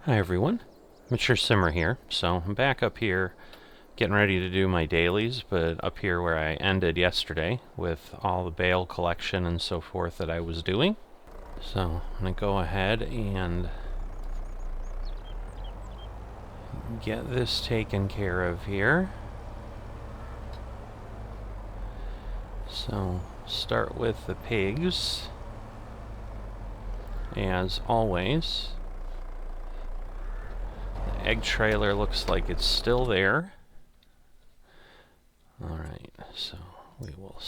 Hi everyone, Mature Simmer here. So I'm back up here getting ready to do my dailies, but up here where I ended yesterday with all the bale collection and so forth that I was doing. So I'm going to go ahead and get this taken care of here. So start with the pigs, as always. The egg trailer looks like it's still there. Alright, so we will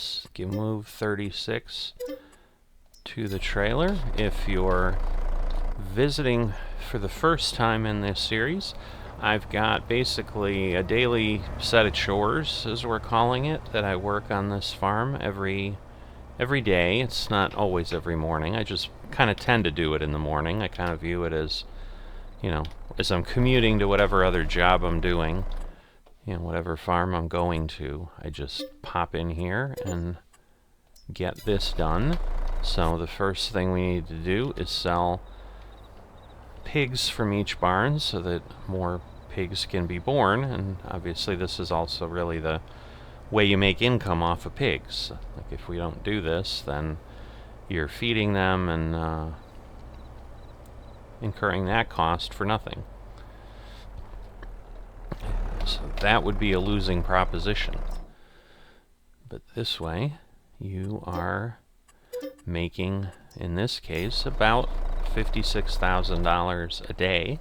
move 36 to the trailer. If you're visiting for the first time in this series, I've got basically a daily set of chores, as we're calling it, that I work on this farm every day. It's not always every morning. I just kind of tend to do it in the morning. I kind of view it as, you know, as I'm commuting to whatever other job I'm doing, you know, whatever farm I'm going to, I just pop in here and get this done. So the first thing we need to do is sell pigs from each barn so that more pigs can be born, and obviously this is also really the way you make income off of pigs. Like, if we don't do this, then you're feeding them and incurring that cost for nothing. So that would be a losing proposition. But this way, you are making, in this case, about $56,000 a day,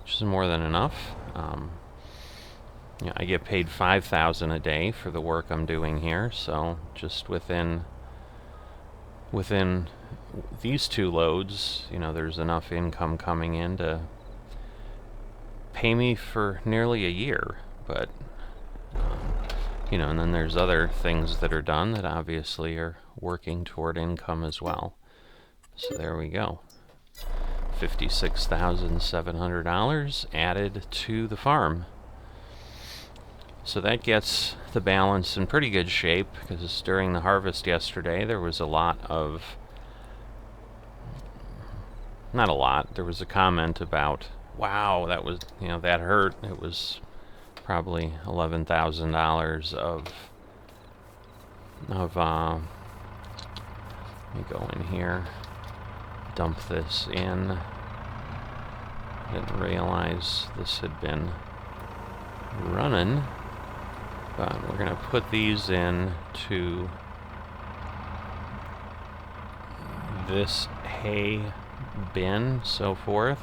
which is more than enough. I get paid $5,000 a day for the work I'm doing here, so just within these two loads, you know, there's enough income coming in to pay me for nearly a year. But you know, and then there's other things that are done that obviously are working toward income as well. So there we go. $56,700 added to the farm. So that gets the balance in pretty good shape, because during the harvest yesterday there was a lot of, not a lot, there was a comment about, wow, that was, you know, that hurt. It was probably $11,000 of let me go in here, dump this in. Didn't realize this had been running, but we're going to put these in to this hay bin, so forth.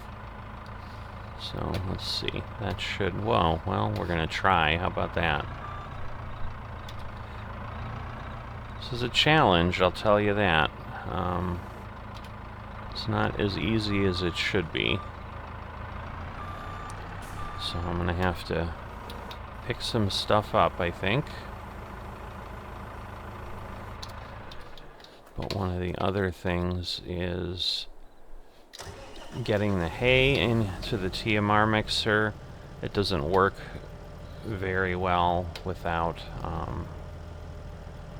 So let's see, that should, whoa, well, we're going to try. How about that? This is a challenge, I'll tell you that. It's not as easy as it should be. So I'm going to have to pick some stuff up, I think. But one of the other things is getting the hay into the TMR mixer. It doesn't work very well without,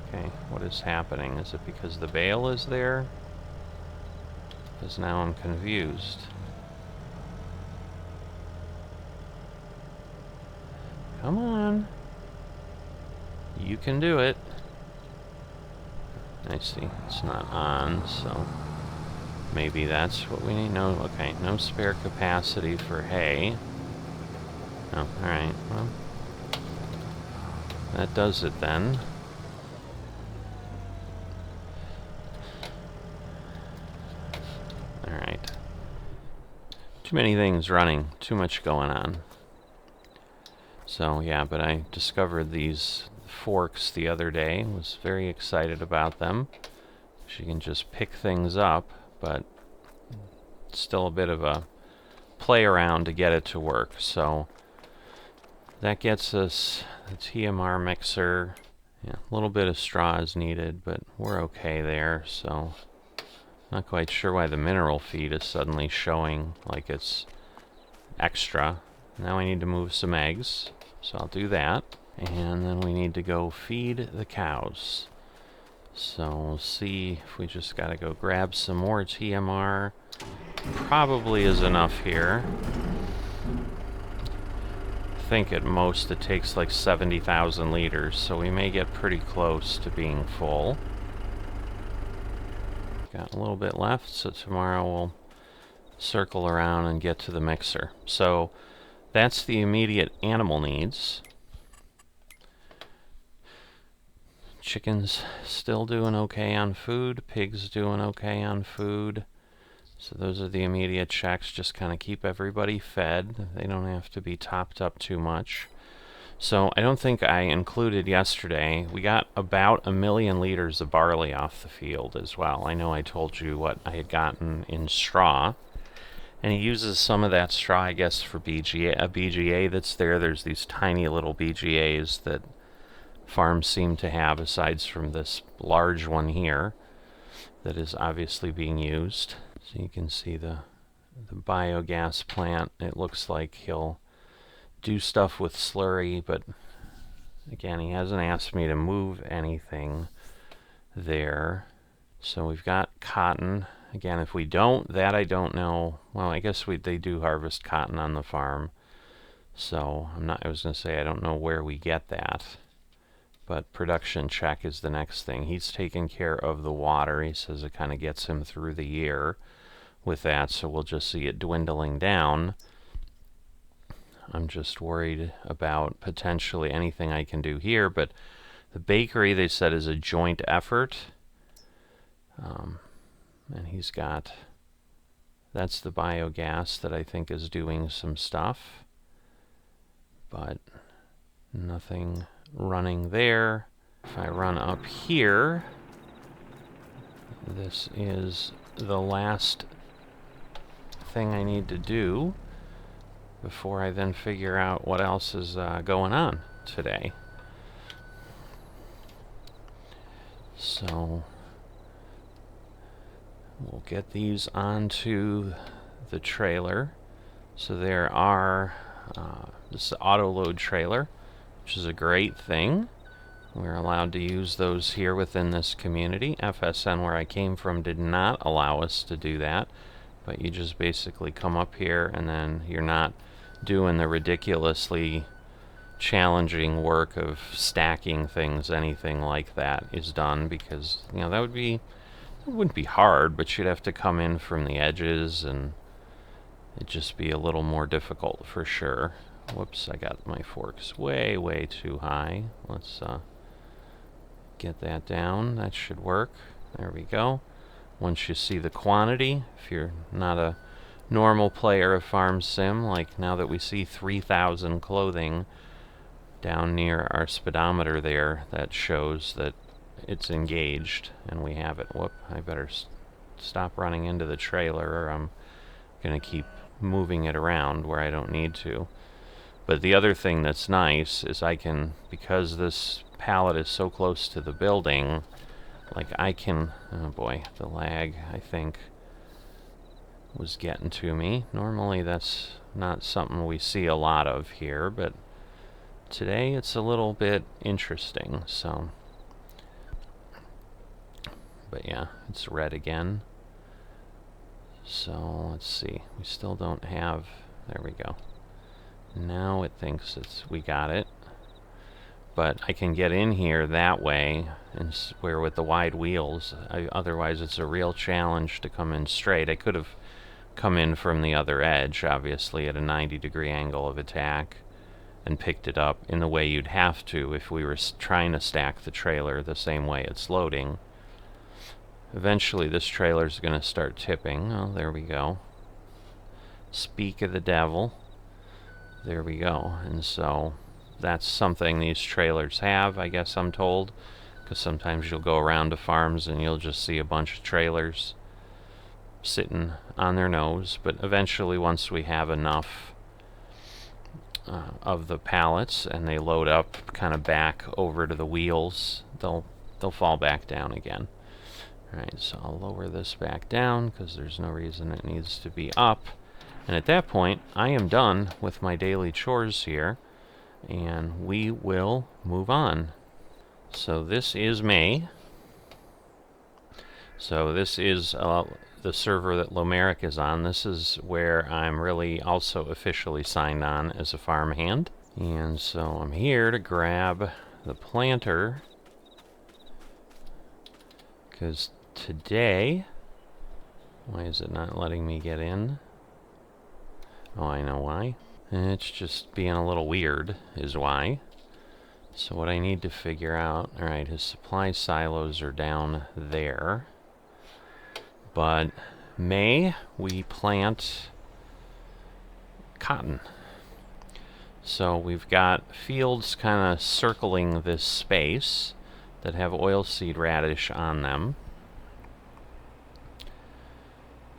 okay, what is happening? Is it because the bale is there? Because now I'm confused. Come on. You can do it. I see, it's not on, so maybe that's what we need. No, okay, no spare capacity for hay. Oh, alright, well, that does it then. Alright. Too many things running, too much going on. So, yeah, but I discovered these forks the other day, was very excited about them. You can just pick things up, but it's still a bit of a play around to get it to work. So that gets us the TMR mixer. Yeah, a little bit of straw is needed, but we're okay there. So not quite sure why the mineral feed is suddenly showing like it's extra. Now I need to move some eggs, so I'll do that. And then we need to go feed the cows. So we'll see if we just gotta go grab some more TMR probably is enough here. I think at most it takes like 70,000 liters, so we may get pretty close to being full. Got a little bit left, so tomorrow we'll circle around and get to the mixer. So that's the immediate animal needs. Chickens still doing okay on food. Pigs doing okay on food. So those are the immediate checks. Just kind of keep everybody fed. They don't have to be topped up too much. So I don't think I included yesterday. We got about 1 million liters of barley off the field as well. I know I told you what I had gotten in straw. And he uses some of that straw, I guess, for BGA, a BGA that's there. There's these tiny little BGAs that farms seem to have, aside from this large one here that is obviously being used. So you can see the biogas plant. It looks like he'll do stuff with slurry, but again, he hasn't asked me to move anything there. So we've got cotton. Again, if we don't, that I don't know. Well, I guess they do harvest cotton on the farm. So I was going to say I don't know where we get that. But production check is the next thing. He's taking care of the water. He says it kind of gets him through the year with that, so we'll just see it dwindling down. I'm just worried about potentially anything I can do here, but the bakery, they said, is a joint effort. And he's got, that's the biogas that I think is doing some stuff, but nothing running there. If I run up here, this is the last thing I need to do before I then figure out what else is going on today. So we'll get these onto the trailer. So there are, this is the auto load trailer, which is a great thing. We're allowed to use those here within this community. FSN, where I came from, did not allow us to do that. But you just basically come up here and then you're not doing the ridiculously challenging work of stacking things. Anything like that is done because, you know, it wouldn't be hard, but you'd have to come in from the edges and it'd just be a little more difficult for sure. Whoops, I got my forks way, way too high. Let's get that down. That should work. There we go. Once you see the quantity, if you're not a normal player of Farm Sim, like now that we see 3,000 clothing down near our speedometer there, that shows that it's engaged and we have it. Whoop, I better stop running into the trailer or I'm going to keep moving it around where I don't need to. But the other thing that's nice is I can, because this pallet is so close to the building, like I can, oh boy, the lag, I think, was getting to me. Normally that's not something we see a lot of here, but today it's a little bit interesting, so. But yeah, it's red again. So let's see, we still don't have, there we go. Now it thinks we got it. But I can get in here that way, and where with the wide wheels, otherwise it's a real challenge to come in straight. I could have come in from the other edge, obviously at a 90-degree angle of attack, and picked it up in the way you'd have to if we were trying to stack the trailer the same way it's loading. Eventually this trailer's going to start tipping. Oh, there we go. Speak of the devil. There we go. And so that's something these trailers have, I guess I'm told, because sometimes you'll go around to farms and you'll just see a bunch of trailers sitting on their nose. But eventually, once we have enough of the pallets and they load up kind of back over to the wheels, they'll fall back down again. Alright, so I'll lower this back down because there's no reason it needs to be up. And at that point, I am done with my daily chores here, and we will move on. So this is May. So this is the server that Lomaric is on. This is where I'm really also officially signed on as a farmhand. And so I'm here to grab the planter, because today, why is it not letting me get in? Oh, I know why. It's just being a little weird is why. So what I need to figure out, alright, his supply silos are down there. But May, we plant cotton. So we've got fields kind of circling this space that have oilseed radish on them.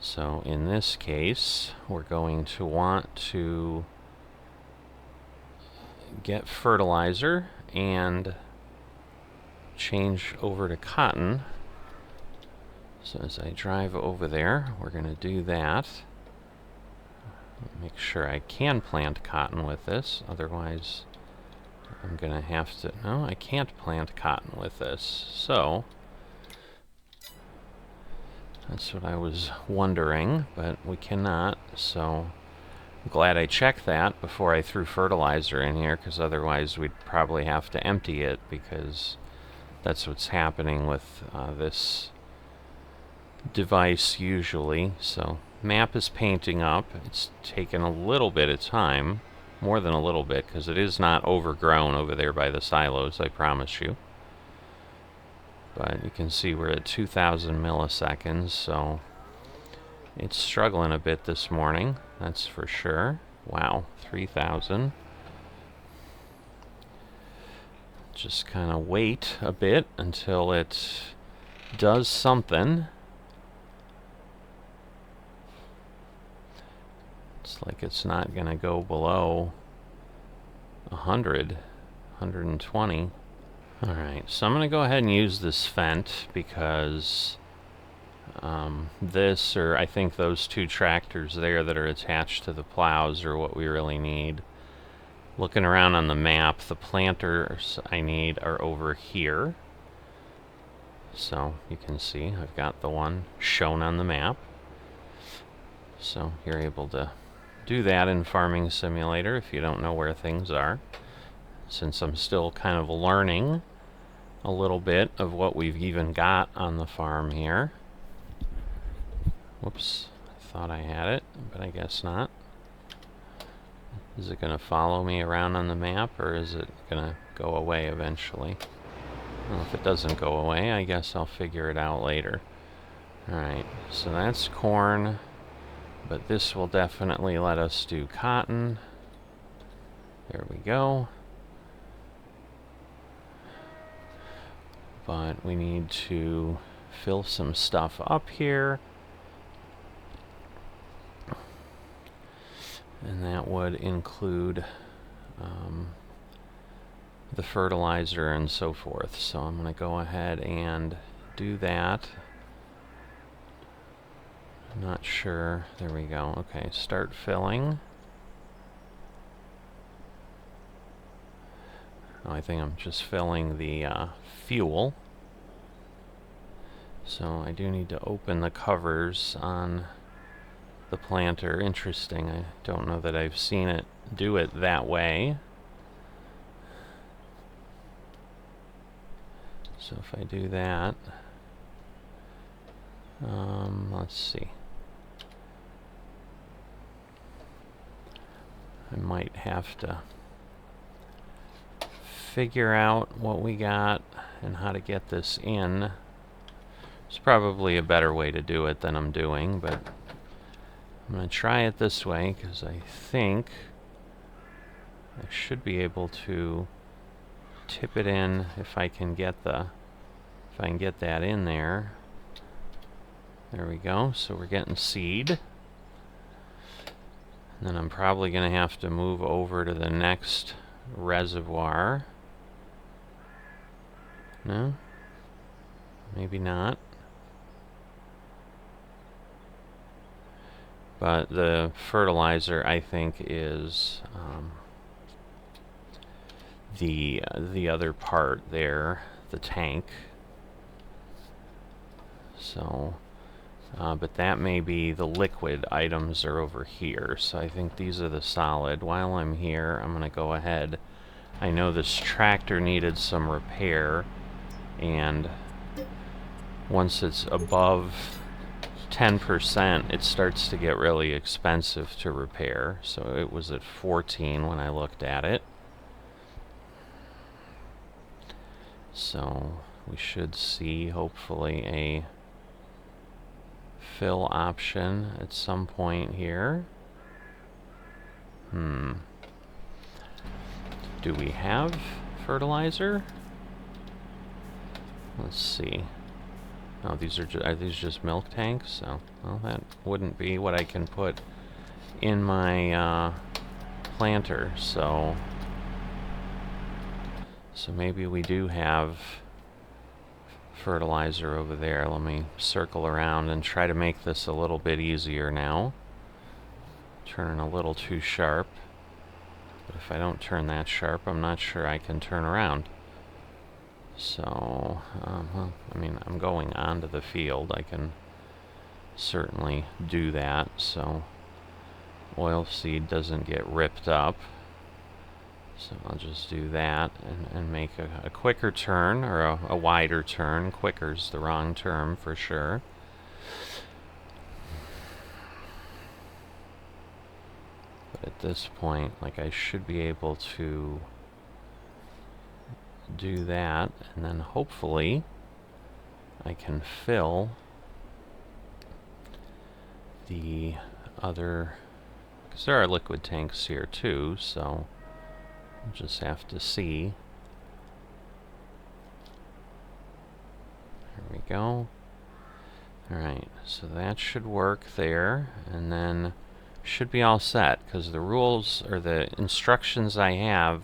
So in this case, we're going to want to get fertilizer and change over to cotton. So as I drive over there, we're going to do that. Make sure I can plant cotton with this, otherwise I'm going to have to... No, I can't plant cotton with this. So that's what I was wondering, but we cannot, so I'm glad I checked that before I threw fertilizer in here, because otherwise we'd probably have to empty it, because that's what's happening with this device usually. So map is painting up. It's taken a little bit of time, more than a little bit, because it is not overgrown over there by the silos, I promise you. But you can see we're at 2,000 milliseconds, so it's struggling a bit this morning, that's for sure. Wow, 3,000. Just kind of wait a bit until it does something. It's like it's not going to go below 100, 120. Alright, so I'm going to go ahead and use this Fent because this, or I think those two tractors there that are attached to the plows, are what we really need. Looking around on the map, the planters I need are over here. So you can see I've got the one shown on the map. So you're able to do that in Farming Simulator if you don't know where things are. Since I'm still kind of learning a little bit of what we've even got on the farm here. Whoops, I thought I had it, but I guess not. Is it going to follow me around on the map, or is it going to go away eventually? Well, if it doesn't go away, I guess I'll figure it out later. Alright, so that's corn, but this will definitely let us do cotton. There we go. But we need to fill some stuff up here. And that would include the fertilizer and so forth. So I'm going to go ahead and do that. I'm not sure. There we go. Okay, start filling. Oh, I think I'm just filling the fuel. So I do need to open the covers on the planter. Interesting. I don't know that I've seen it do it that way. So if I do that, let's see. I might have to figure out what we got and how to get this in. It's probably a better way to do it than I'm doing, but I'm going to try it this way because I think I should be able to tip it in if I can get that in there. There we go. So we're getting seed. And then I'm probably going to have to move over to the next reservoir. No? Maybe not. But the fertilizer, I think, is the other part there, the tank. So, but that may be the liquid items are over here. So I think these are the solid. While I'm here, I'm going to go ahead. I know this tractor needed some repair, and once it's above 10%, it starts to get really expensive to repair. So it was at 14 when I looked at it. So we should see, hopefully, a fill option at some point here. Do we have fertilizer? Let's see. Oh, are these just milk tanks? So, well, that wouldn't be what I can put in my planter. So maybe we do have fertilizer over there. Let me circle around and try to make this a little bit easier now. Turning a little too sharp. But if I don't turn that sharp, I'm not sure I can turn around. So, well, I mean, I'm going onto the field. I can certainly do that, so oilseed doesn't get ripped up. So I'll just do that and make a quicker turn, or a wider turn. Quicker's the wrong term for sure. But at this point, like, I should be able to do that, and then hopefully I can fill the other, because there are liquid tanks here too, so we'll just have to see. There we go. Alright, so that should work there, and then should be all set, because the rules, or the instructions I have,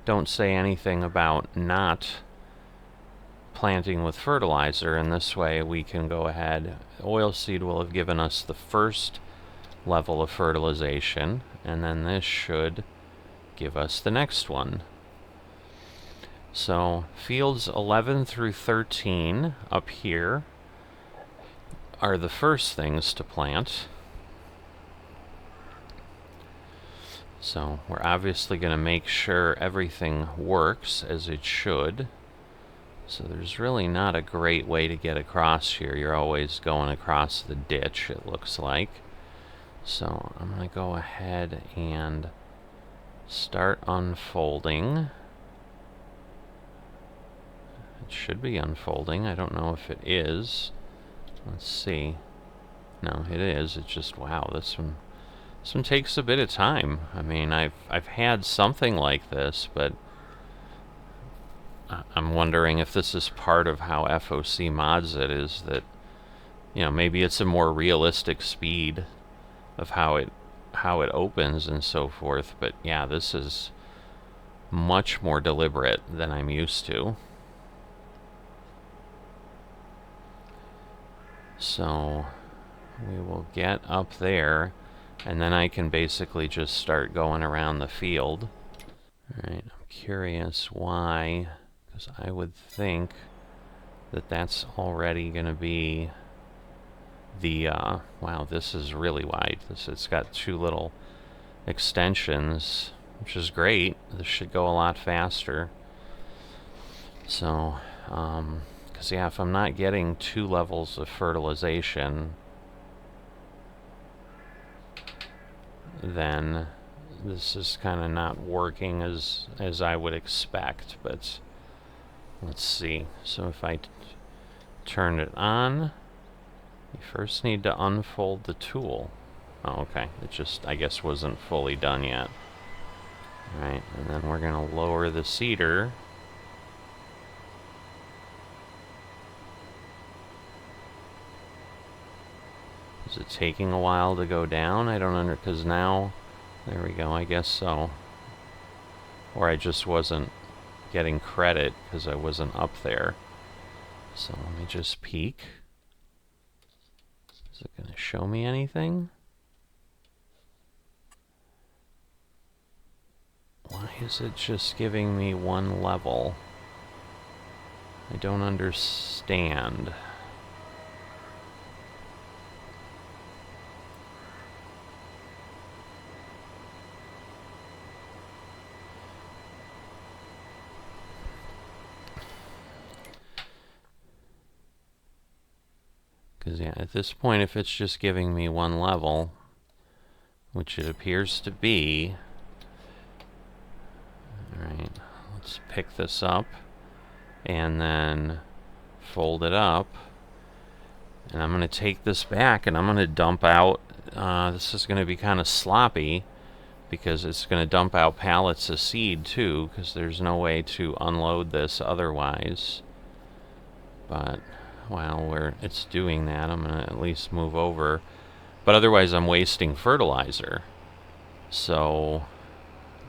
don't say anything about not planting with fertilizer, and this way we can go ahead. Oilseed will have given us the first level of fertilization, and then this should give us the next one. So fields 11 through 13 up here are the first things to plant. So we're obviously going to make sure everything works as it should. So there's really not a great way to get across here. You're always going across the ditch, it looks like. So I'm going to go ahead and start unfolding. It should be unfolding. I don't know if it is. Let's see. No, it is. It's just, wow, this one takes a bit of time. I mean, I've had something like this, but I'm wondering if this is part of how FOC mods it, is that, you know, maybe it's a more realistic speed of how it opens and so forth. But yeah, this is much more deliberate than I'm used to. So we will get up there, and then I can basically just start going around the field. Alright, I'm curious why, because I would think that that's already going to be the, wow, this is really wide. It's got two little extensions, which is great. This should go a lot faster. So, because yeah, if I'm not getting 2 levels of fertilization, then this is kind of not working as I would expect. But let's see. So if I turn it on, you first need to unfold the tool. Oh, okay. It just, I guess, wasn't fully done yet. Alright, and then we're going to lower the seeder. Is it taking a while to go down? I don't under, because now, there we go, I guess so. Or I just wasn't getting credit because I wasn't up there. So let me just peek. Is it going to show me anything? Why is it just giving me 1 level? I don't understand. Because, yeah, at this point, if it's just giving me one level, which it appears to be... Alright, let's pick this up, and then fold it up. And I'm going to take this back, and I'm going to dump out... this is going to be kind of sloppy, because it's going to dump out pallets of seed, too, because there's no way to unload this otherwise. But, while it's doing that, I'm going to at least move over. But otherwise, I'm wasting fertilizer. So,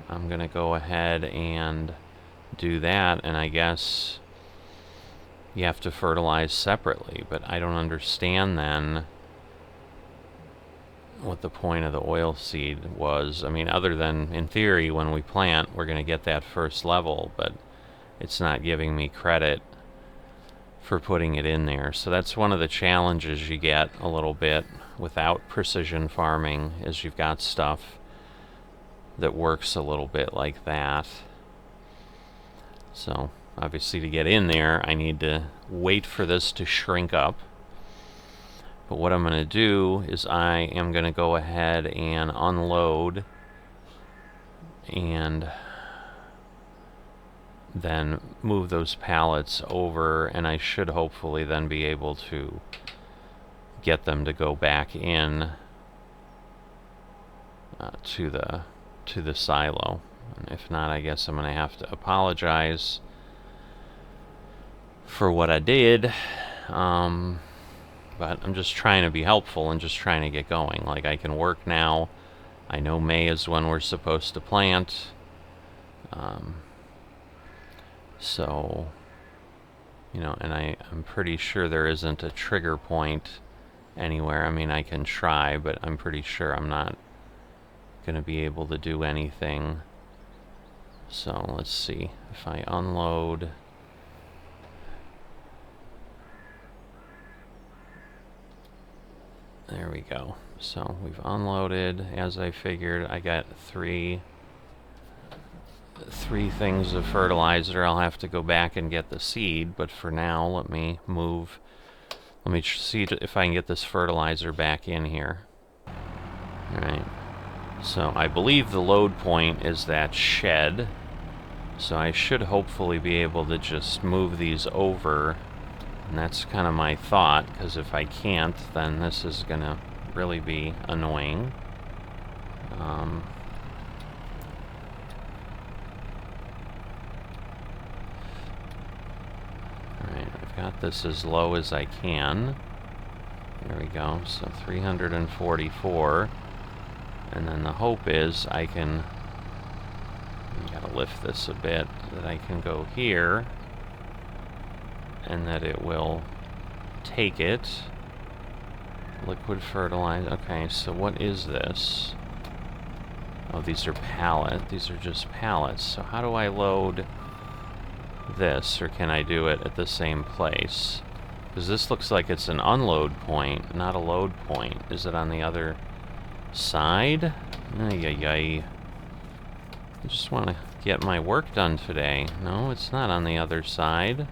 I'm going to go ahead and do that, and I guess you have to fertilize separately. But I don't understand, then, what the point of the oil seed was. I mean, other than, in theory, when we plant, we're going to get that first level, but it's not giving me credit for putting it in there. So that's one of the challenges you get a little bit without precision farming, is you've got stuff that works a little bit like that. So, obviously, to get in there, I need to wait for this to shrink up. But what I'm going to do is I am going to go ahead and unload, and then move those pallets over, and I should hopefully then be able to get them to go back in to the silo. And if not, I guess I'm going to have to apologize for what I did. But I'm just trying to be helpful and just trying to get going. Like, I can work now. I know May is when we're supposed to plant. So, you know, and I'm pretty sure there isn't a trigger point anywhere. I mean, I can try, but I'm pretty sure I'm not going to be able to do anything. So, let's see. If I unload... There we go. So we've unloaded, as I figured. I got three things of fertilizer. I'll have to go back and get the seed, but for now, let me see if I can get this fertilizer back in here. Alright. So I believe the load point is that shed. So I should hopefully be able to just move these over. And that's kind of my thought, because if I can't, then this is going to really be annoying. Alright, I've got this as low as I can. There we go, so 344. And then the hope is I can... I gotta lift this a bit, that I can go here. And that it will take it. Liquid fertilizer. Okay, so what is this? Oh, these are pallets. These are just pallets. So how do I load this? Or can I do it at the same place? Because this looks like it's an unload point, not a load point. Is it on the other side? Ay. I just want to get my work done today. No, it's not on the other side.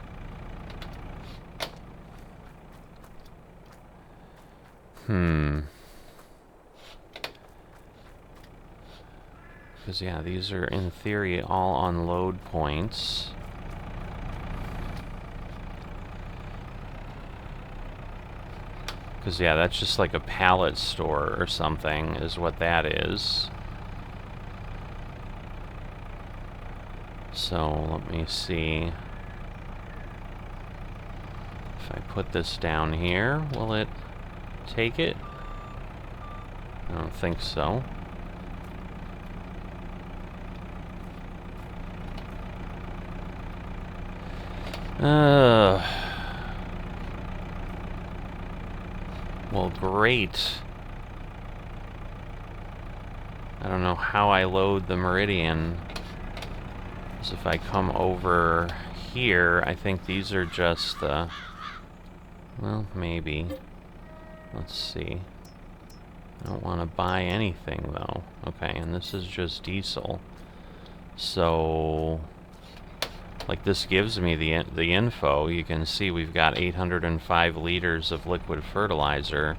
Because, yeah, these are, in theory, all on load points. Because, yeah, that's just like a pallet store or something, is what that is. So, let me see. If I put this down here, will it take it? I don't think so. Well, great. I don't know how I load the meridian. So if I come over here, I think these are just the... Well, maybe. Let's see. I don't want to buy anything, though. Okay, and this is just diesel. So... like this gives me the info. You can see we've got 805 liters of liquid fertilizer,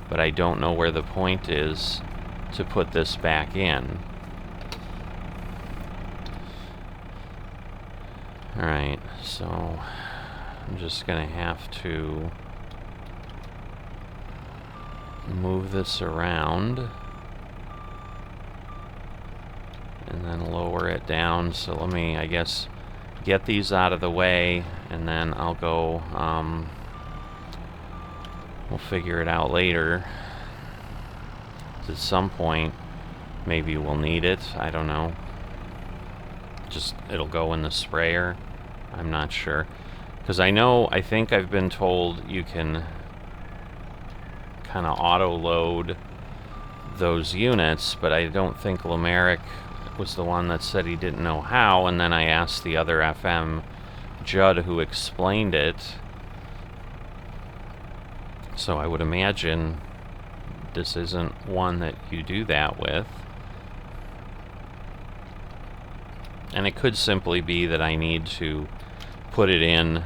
but I don't know where the point is to put this back in. Alright, so I'm just gonna have to move this around and then lower it down. So let me, I guess, get these out of the way, and then I'll go, we'll figure it out later. At some point, maybe we'll need it, I don't know. Just, it'll go in the sprayer, I'm not sure. Because I think I've been told you can kind of auto-load those units, but I don't think Lomaric was the one that said he didn't know how, and then I asked the other FM, Judd, who explained it. So I would imagine this isn't one that you do that with. And it could simply be that I need to put it in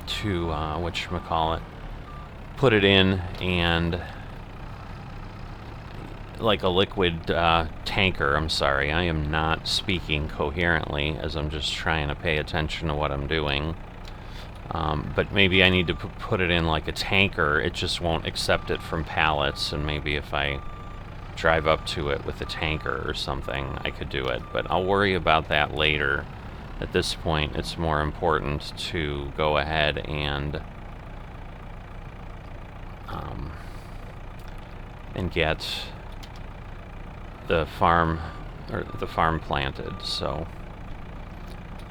to, whatchamacallit, put it in and like a liquid tanker. I'm sorry, I am not speaking coherently as I'm just trying to pay attention to what I'm doing. But maybe I need to put it in like a tanker. It just won't accept it from pallets, and maybe if I drive up to it with a tanker or something, I could do it. But I'll worry about that later. At this point, it's more important to go ahead and get the farm planted. So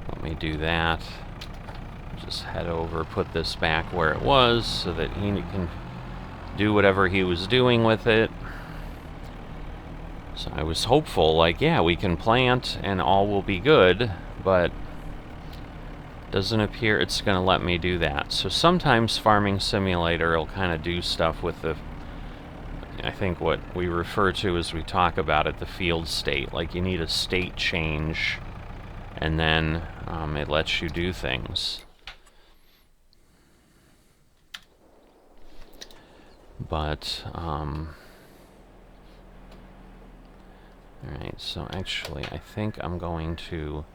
let me do that. Just head over, put this back where it was so that he can do whatever he was doing with it. So I was hopeful, like, yeah, we can plant and all will be good, but doesn't appear it's going to let me do that. So sometimes Farming Simulator will kind of do stuff with the, I think what we refer to as we talk about it, the field state. Like you need a state change, and then it lets you do things. But, alright, so actually I think I'm going to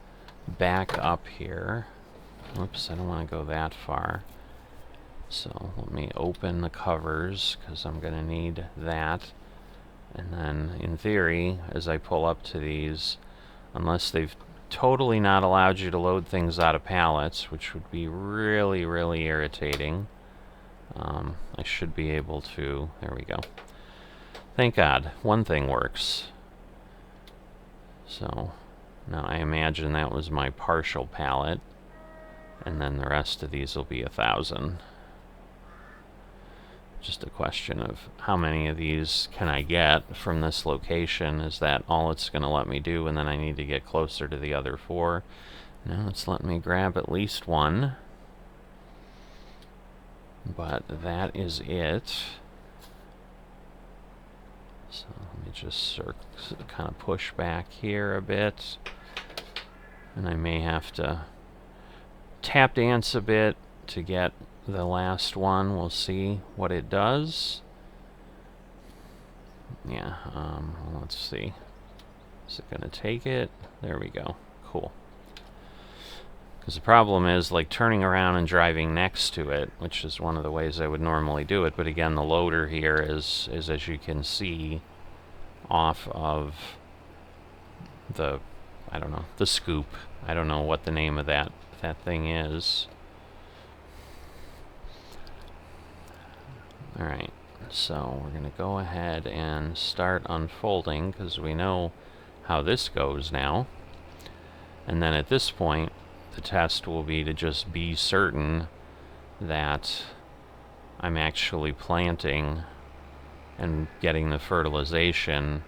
back up here. Oops, I don't want to go that far. So let me open the covers, because I'm going to need that. And then, in theory, as I pull up to these, unless they've totally not allowed you to load things out of pallets, which would be really, really irritating, I should be able to... There we go. Thank God, one thing works. So, now I imagine that was my partial pallet, and then the rest of these will be 1,000. Just a question of how many of these can I get from this location. Is that all it's going to let me do, and then I need to get closer to the other 4? No, it's letting me grab at least one. But that is it. So let me just kind of push back here a bit. And I may have to tap dance a bit to get the last one. We'll see what it does. Yeah, let's see. Is it going to take it? There we go. Cool. Because the problem is, like, turning around and driving next to it, which is one of the ways I would normally do it. But again, the loader here is as you can see, off of the, I don't know, the scoop. I don't know what the name of that thing is. Alright, so we're going to go ahead and start unfolding, because we know how this goes now. And then at this point, the test will be to just be certain that I'm actually planting and getting the fertilization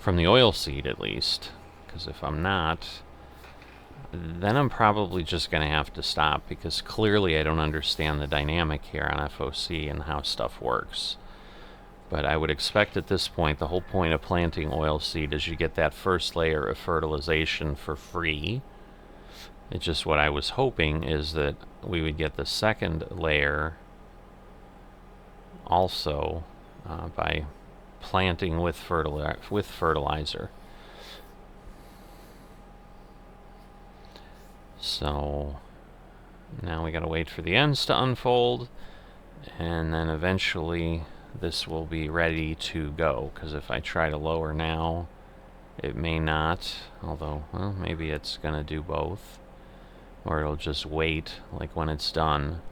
from the oilseed at least. Because if I'm not, then I'm probably just going to have to stop, because clearly I don't understand the dynamic here on FOC and how stuff works. But I would expect at this point, the whole point of planting oilseed is you get that first layer of fertilization for free. It's just what I was hoping is that we would get the second layer also by planting with fertilizer. So now we gotta wait for the ends to unfold, and then eventually this will be ready to go, because if I try to lower now, it may not, although, well, maybe it's gonna do both, or it'll just wait, like when it's done.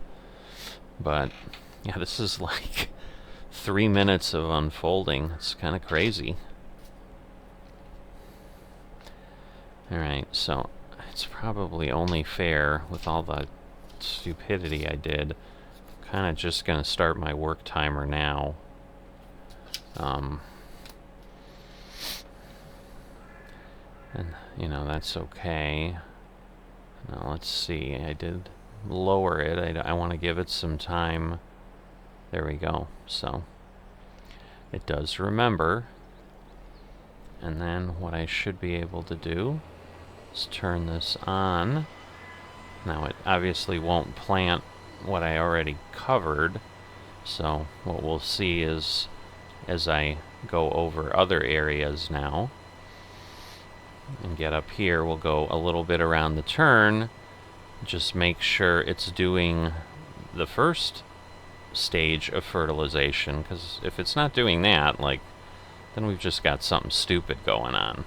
But yeah, this is like 3 minutes of unfolding. It's kind of crazy. Alright, so it's probably only fair with all the stupidity I did. Kind of just gonna start my work timer now. And you know, that's okay. Now let's see, I did lower it. I want to give it some time. There we go. So it does remember. And then what I should be able to do is turn this on. Now it obviously won't plant what I already covered, so what we'll see is, as I go over other areas now and get up here, we'll go a little bit around the turn, just make sure it's doing the first stage of fertilization, because if it's not doing that, like, then we've just got something stupid going on.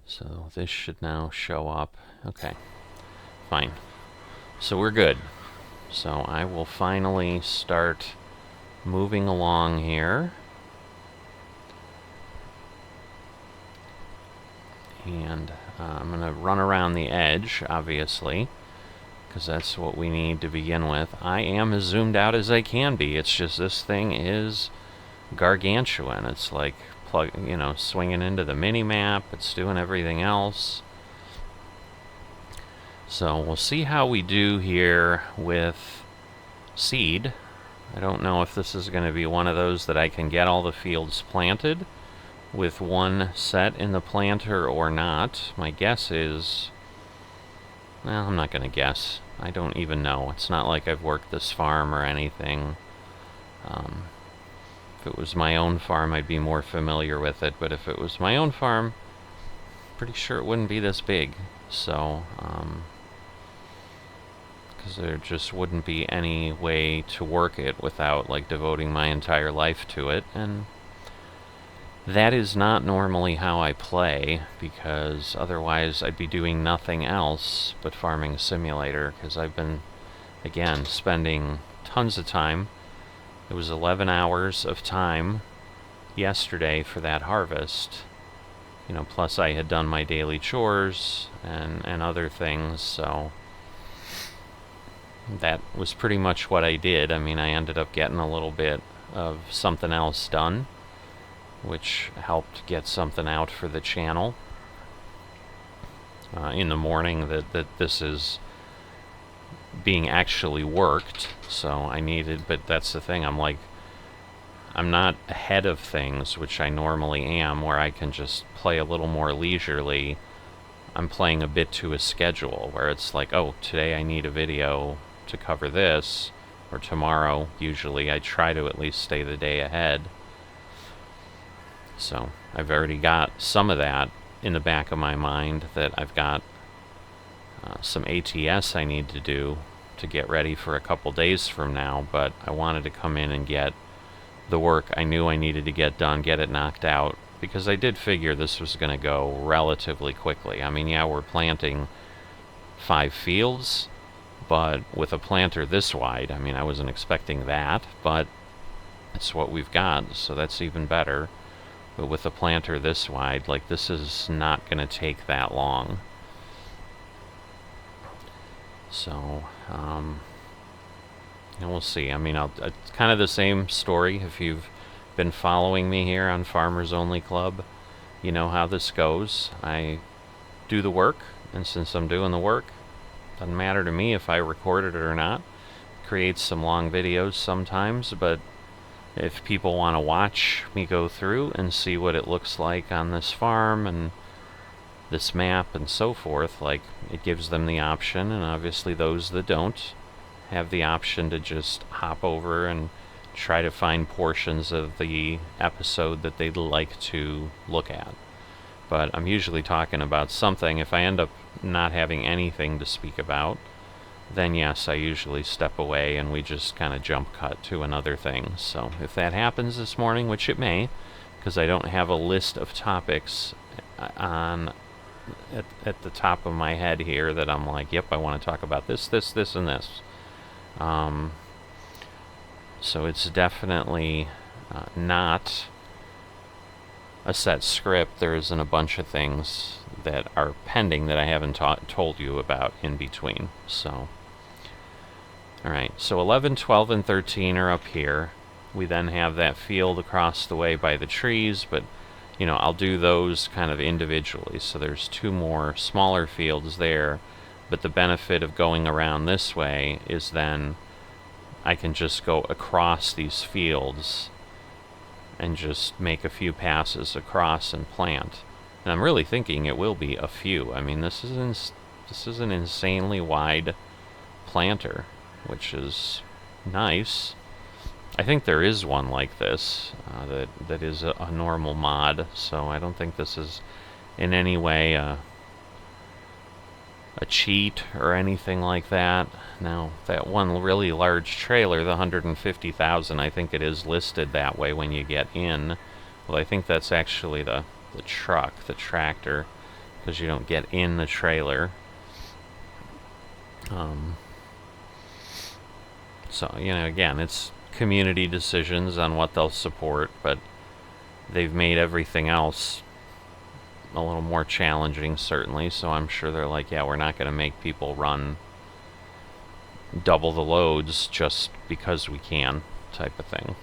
So this should now show up. Okay, fine. So we're good. So I will finally start moving along here. And I'm going to run around the edge, obviously, because that's what we need to begin with. I am as zoomed out as I can be. It's just this thing is gargantuan. It's like swinging into the mini-map. It's doing everything else. So we'll see how we do here with seed. I don't know if this is going to be one of those that I can get all the fields planted with one set in the planter or not. My guess is, well, I'm not going to guess. I don't even know. It's not like I've worked this farm or anything. If it was my own farm, I'd be more familiar with it, but if it was my own farm, pretty sure it wouldn't be this big. So, because there just wouldn't be any way to work it without, like, devoting my entire life to it, and that is not normally how I play, because otherwise I'd be doing nothing else but Farming Simulator, because I've been, again, spending tons of time. It was 11 hours of time yesterday for that harvest, you know, plus I had done my daily chores and other things, so that was pretty much what I did. I mean, I ended up getting a little bit of something else done, which helped get something out for the channel in the morning that this is being actually worked. So I needed, but that's the thing, I'm not ahead of things, which I normally am, where I can just play a little more leisurely. I'm playing a bit to a schedule, where it's like, oh, today I need a video to cover this, or tomorrow. Usually I try to at least stay the day ahead. So I've already got some of that in the back of my mind, that I've got some ATS I need to do to get ready for a couple days from now, but I wanted to come in and get the work I knew I needed to get done, get it knocked out, because I did figure this was going to go relatively quickly. I mean, yeah, we're planting 5 fields, but with a planter this wide, I mean, I wasn't expecting that, but it's what we've got, so that's even better. But with a planter this wide, like, this is not going to take that long. So, and we'll see. I mean, it's kind of the same story. If you've been following me here on Farmers Only Club, you know how this goes. I do the work, and since I'm doing the work, doesn't matter to me if I recorded it or not. Create some long videos sometimes, but if people want to watch me go through and see what it looks like on this farm and this map and so forth, like, it gives them the option, and obviously those that don't have the option to just hop over and try to find portions of the episode that they'd like to look at. But I'm usually talking about something. If I end up not having anything to speak about, then yes, I usually step away and we just kind of jump cut to another thing. So if that happens this morning, which it may, because I don't have a list of topics on at the top of my head here that I'm like, yep, I want to talk about this, this, this, and this. So it's definitely not a set script. There isn't a bunch of things that are pending that I haven't told you about in between. So, alright, so 11, 12, and 13 are up here. We then have that field across the way by the trees, but you know, I'll do those kind of individually. So there's 2 more smaller fields there, but the benefit of going around this way is then I can just go across these fields and just make a few passes across and plant. And I'm really thinking it will be a few. I mean, this is an insanely wide planter, which is nice. I think there is one like this that is a normal mod, so I don't think this is in any way a cheat or anything like that. Now, that one really large trailer, the 150,000, I think it is listed that way when you get in. Well, I think that's actually the truck, the tractor, because you don't get in the trailer. So, you know, again, it's community decisions on what they'll support, but they've made everything else a little more challenging, certainly, so I'm sure they're like, yeah, we're not going to make people run double the loads just because we can, type of thing.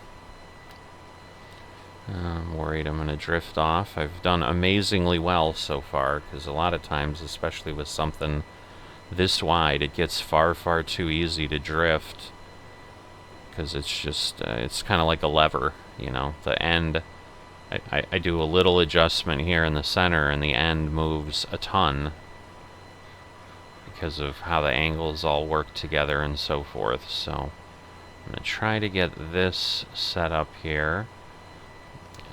I'm worried I'm going to drift off. I've done amazingly well so far, because a lot of times, especially with something this wide, it gets far, far too easy to drift, because it's just, it's kind of like a lever, you know, the end, I do a little adjustment here in the center, and the end moves a ton, because of how the angles all work together and so forth. So I'm going to try to get this set up here.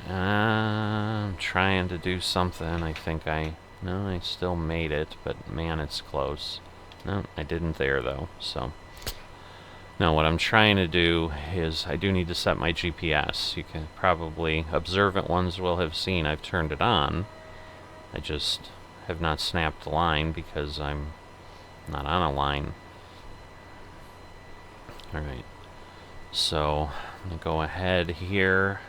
I'm trying to do something. I think I still made it, but man, it's close. No, I didn't there though, so. Now what I'm trying to do is, I do need to set my GPS. You can probably, observant ones will have seen I've turned it on. I just have not snapped the line because I'm not on a line. Alright, so I'm going to go ahead here.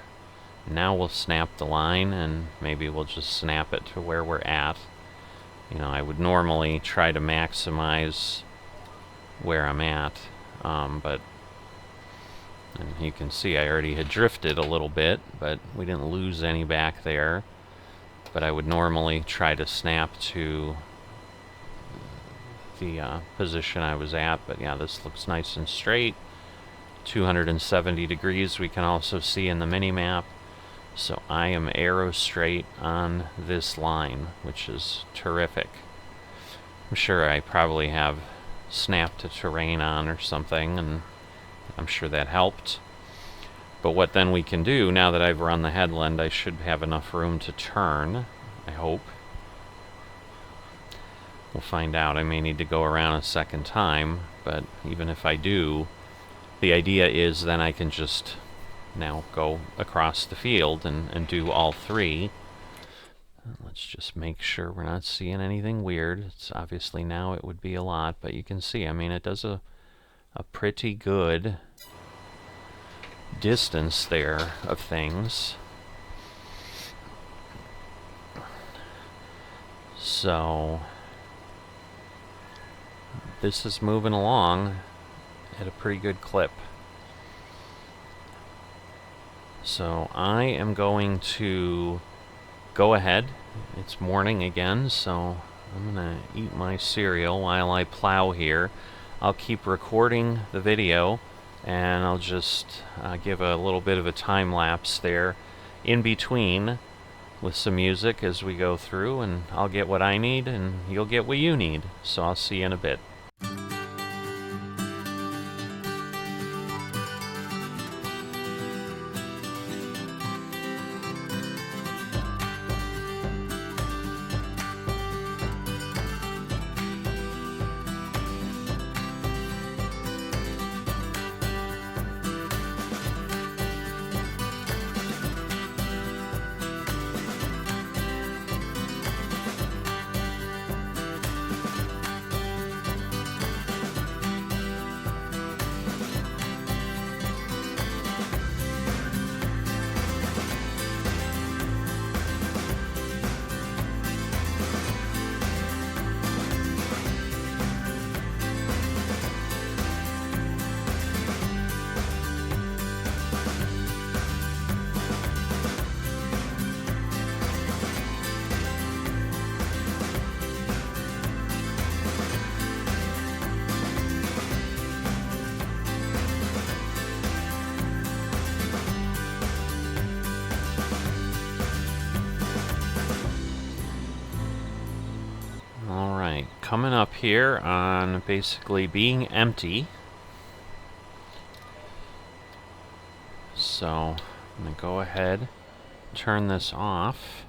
Now we'll snap the line, and maybe we'll just snap it to where we're at. You know, I would normally try to maximize where I'm at, but and you can see I already had drifted a little bit, but we didn't lose any back there. But I would normally try to snap to the position I was at, but yeah, this looks nice and straight. 270 degrees we can also see in the mini-map. So I am arrow straight on this line, which is terrific. I'm sure I probably have snapped to terrain on or something, and I'm sure that helped. But what then we can do, now that I've run the headland, I should have enough room to turn, I hope. We'll find out. I may need to go around a second time, but even if I do, the idea is then I can just now go across the field and do all 3. Let's just make sure we're not seeing anything weird. It's obviously now it would be a lot, but you can see, I mean, it does a pretty good distance there of things. So this is moving along at a pretty good clip. So I am going to go ahead. It's morning again, so I'm gonna eat my cereal while I plow here. I'll keep recording the video And I'll just give a little bit of a time lapse there in between with some music as we go through, and I'll get what I need and you'll get what you need. So I'll see you in a bit. Coming up here on basically being empty. So I'm going to go ahead, turn this off.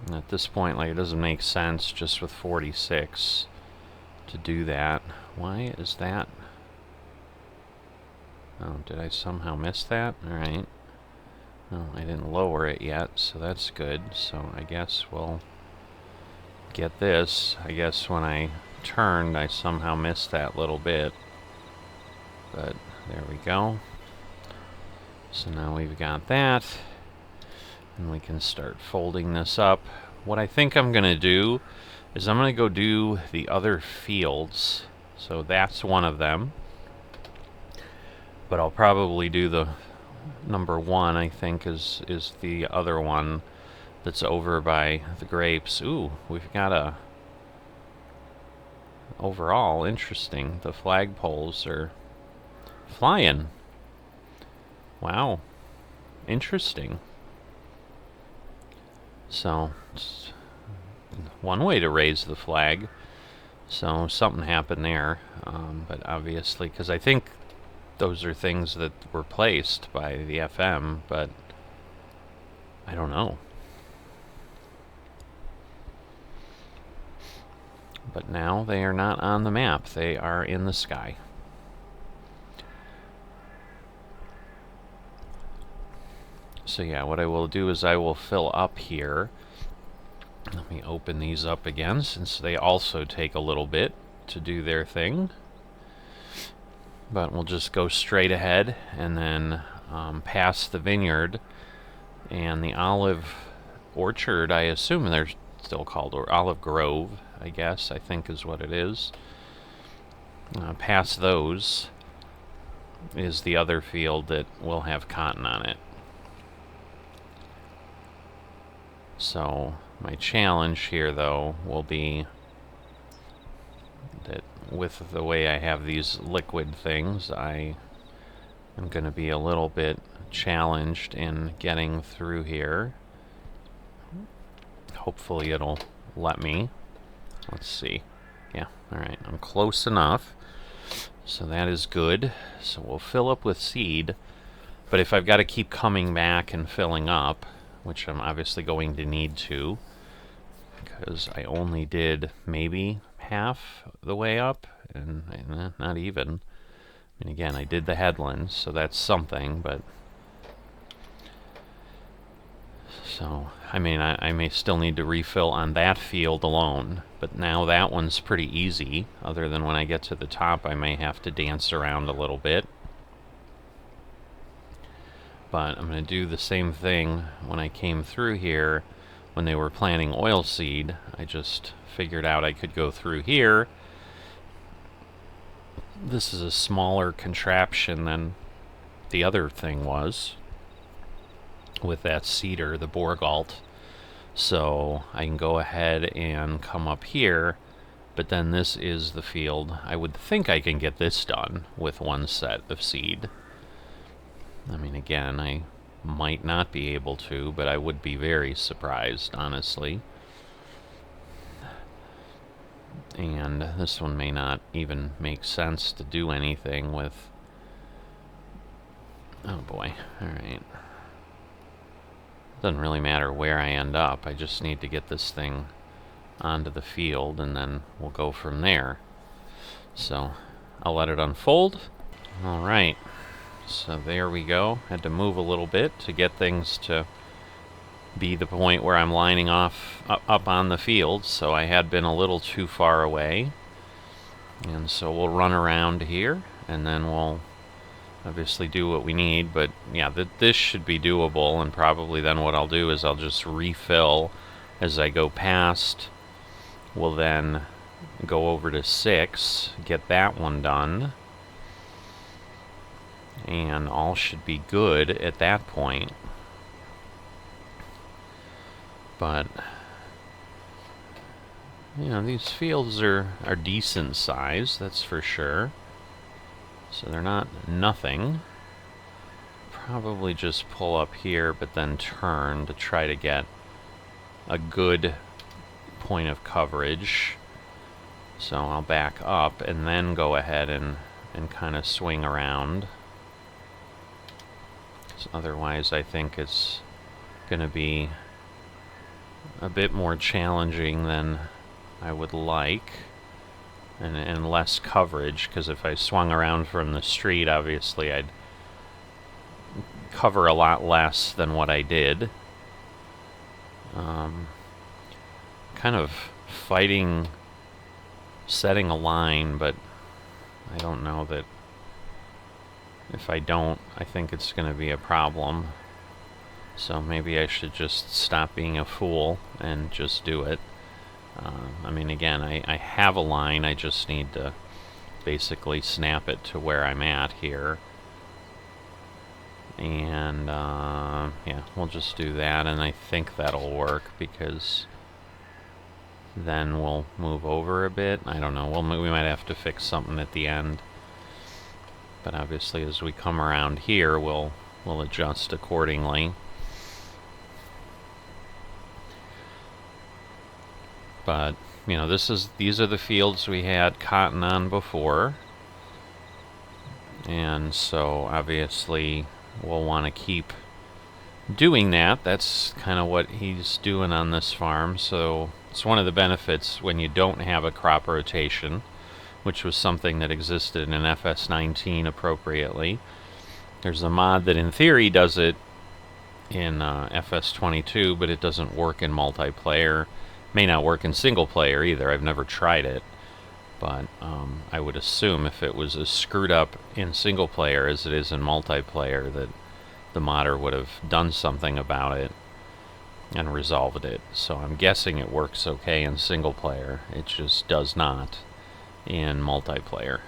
And at this point, like, it doesn't make sense just with 46 to do that. Why is that? Oh, did I somehow miss that? Alright. No, I didn't lower it yet, so that's good. So I guess we'll get this. I guess when I turned, I somehow missed that little bit. But there we go. So now we've got that. And we can start folding this up. What I think I'm going to do is I'm going to go do the other fields. So that's one of them. But I'll probably do the number 1, I think, is the other one that's over by the grapes. Ooh, we've got a... Overall, interesting. The flagpoles are flying. Wow. Interesting. So, it's one way to raise the flag. So, something happened there. But obviously, because I think those are things that were placed by the FM, but I don't know. But now they are not on the map. They are in the sky. So yeah, what I will do is I will fill up here. Let me open these up again, since they also take a little bit to do their thing. But we'll just go straight ahead and then past the vineyard and the olive orchard. I assume they're still called, or olive grove, I guess, I think is what it is. Past those is the other field that will have cotton on it. So my challenge here, though, will be that with the way I have these liquid things, I am going to be a little bit challenged in getting through here. Hopefully it'll let me. Let's see. Yeah, alright, I'm close enough. So that is good. So we'll fill up with seed. But if I've got to keep coming back and filling up, which I'm obviously going to need to, because I only did maybe half the way up, and not even. I mean, again, I did the headlands, so that's something, but... So, I mean, I may still need to refill on that field alone, but now that one's pretty easy, other than when I get to the top I may have to dance around a little bit. But I'm going to do the same thing when I came through here when they were planting oilseed. I just figured out I could go through here. This is a smaller contraption than the other thing was, with that cedar, the Borgalt. So I can go ahead and come up here But then this is the field. I would think I can get this done with one set of seed. I mean, again, I might not be able to, but I would be very surprised, honestly. And this one may not even make sense to do anything with... Oh boy, alright. Doesn't really matter where I end up, I just need to get this thing onto the field, and then we'll go from there. So I'll let it unfold. Alright, so there we go. Had to move a little bit to get things to be the point where I'm lining off up on the field, so I had been a little too far away. And so we'll run around here, and then we'll obviously do what we need, but yeah, this should be doable, and probably then what I'll do is I'll just refill as I go past. We'll then go over to 6, get that one done, and all should be good at that point. But, you know, these fields are decent size, that's for sure. So they're not nothing. Probably just pull up here, but then turn to try to get a good point of coverage. So I'll back up and then go ahead and kind of swing around. 'Cause otherwise I think it's going to be a bit more challenging than I would like, and less coverage, because if I swung around from the street, obviously I'd cover a lot less than what I did. Kind of fighting setting a line, but I don't know that if I don't, I think it's going to be a problem. So maybe I should just stop being a fool and just do it. I mean, again, I have a line, I just need to basically snap it to where I'm at here. And, yeah, we'll just do that, and I think that'll work, because then we'll move over a bit. I don't know, we might have to fix something at the end. But obviously, as we come around here, we'll adjust accordingly. But, you know, these are the fields we had cotton on before. And so, obviously, we'll want to keep doing that. That's kind of what he's doing on this farm. So, it's one of the benefits when you don't have a crop rotation, which was something that existed in FS19 appropriately. There's a mod that in theory does it in FS22, but it doesn't work in multiplayer. May not work in single player either. I've never tried it, but I would assume if it was as screwed up in single player as it is in multiplayer, that the modder would have done something about it and resolved it. So I'm guessing it works okay in single player. It just does not in multiplayer.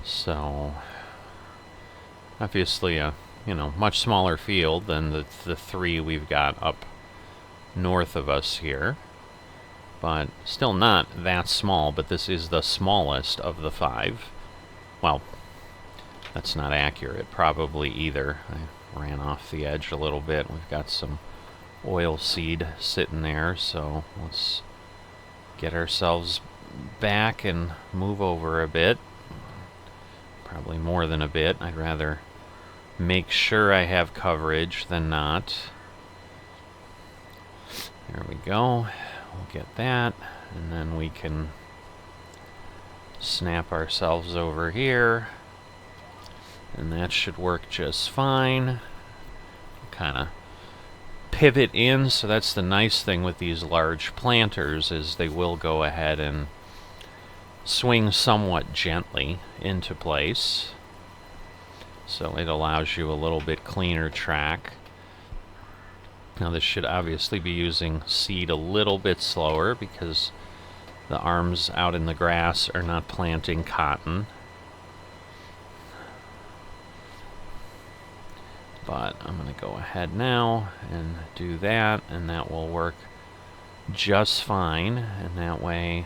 So obviously a much smaller field than the 3 we've got up north of us here, but still not that small. But this is the smallest of the 5. Well, that's not accurate, probably either. I ran off the edge a little bit. We've got some oil seed sitting there, so let's get ourselves back and move over a bit. Probably more than a bit. I'd rather make sure I have coverage than not. There we go. We'll get that, and then we can snap ourselves over here, and that should work just fine. Kind of pivot in, so that's the nice thing with these large planters, is they will go ahead and swing somewhat gently into place. So it allows you a little bit cleaner track. Now this should obviously be using seed a little bit slower, because the arms out in the grass are not planting cotton. But I'm going to go ahead now and do that, and that will work just fine, and that way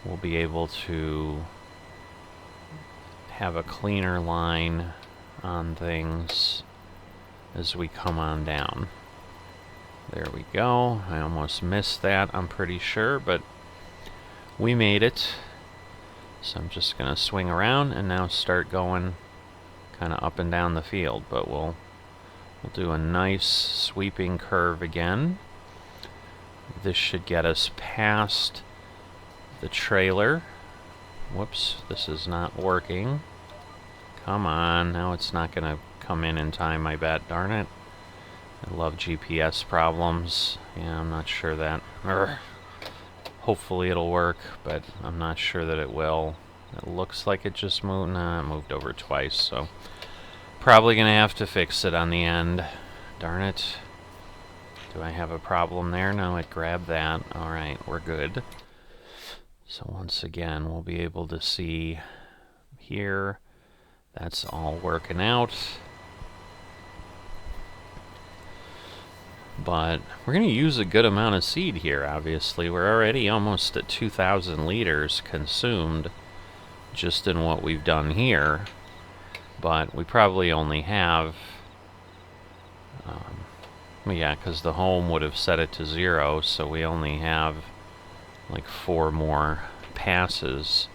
we'll be able to have a cleaner line on things as we come on down. There we go. I almost missed that, I'm pretty sure, but we made it. So I'm just going to swing around and now start going kind of up and down the field, but we'll do a nice sweeping curve again. This should get us past the trailer. Whoops, this is not working. Come on, now it's not going to come in time, I bet. Darn it. I love GPS problems. Yeah, I'm not sure that... Hopefully it'll work, but I'm not sure that it will. It looks like it just moved. Nah, it moved over twice, so... Probably going to have to fix it on the end. Darn it. Do I have a problem there? No, it grabbed that. Alright, we're good. So once again, we'll be able to see here. That's all working out. But we're going to use a good amount of seed here, obviously. We're already almost at 2,000 liters consumed just in what we've done here. But we probably only have... yeah, because the home would have set it to 0, so we only have like 4 more passes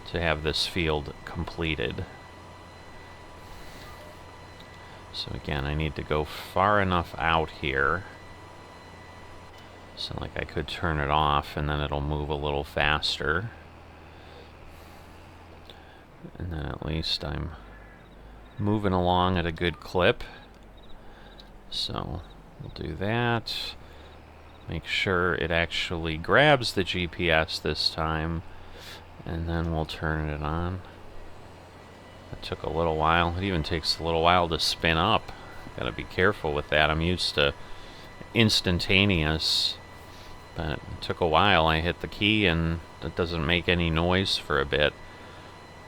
to have this field completed. So again, I need to go far enough out here so like I could turn it off and then it'll move a little faster. And then at least I'm moving along at a good clip. So we'll do that. Make sure it actually grabs the GPS this time, and then we'll turn it on. It took a little while. It even takes a little while to spin up. Gotta be careful with that. I'm used to instantaneous, but it took a while. I hit the key and it doesn't make any noise for a bit.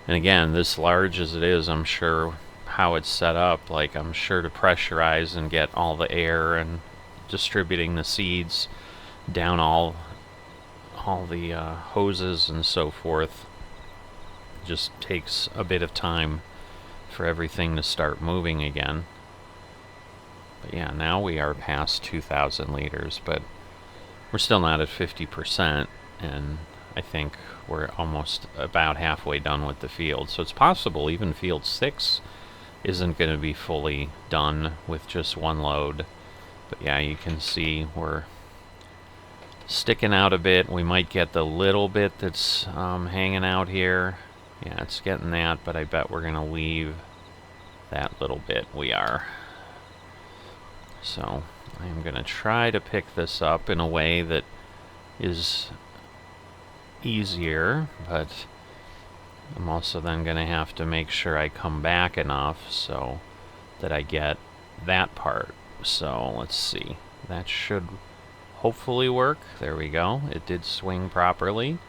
And again, this large as it is, I'm sure how it's set up, like I'm sure to pressurize and get all the air and distributing the seeds down all the hoses and so forth. Just takes a bit of time for everything to start moving again. But yeah, now we are past 2,000 liters, but we're still not at 50%, and I think we're almost about halfway done with the field. So it's possible even field 6 isn't going to be fully done with just one load. But yeah, you can see we're sticking out a bit. We might get the little bit that's hanging out here. Yeah, it's getting that, but I bet we're going to leave that little bit. We are. So I'm going to try to pick this up in a way that is easier, but I'm also then going to have to make sure I come back enough so that I get that part. So let's see. That should hopefully work. There we go. It did swing properly.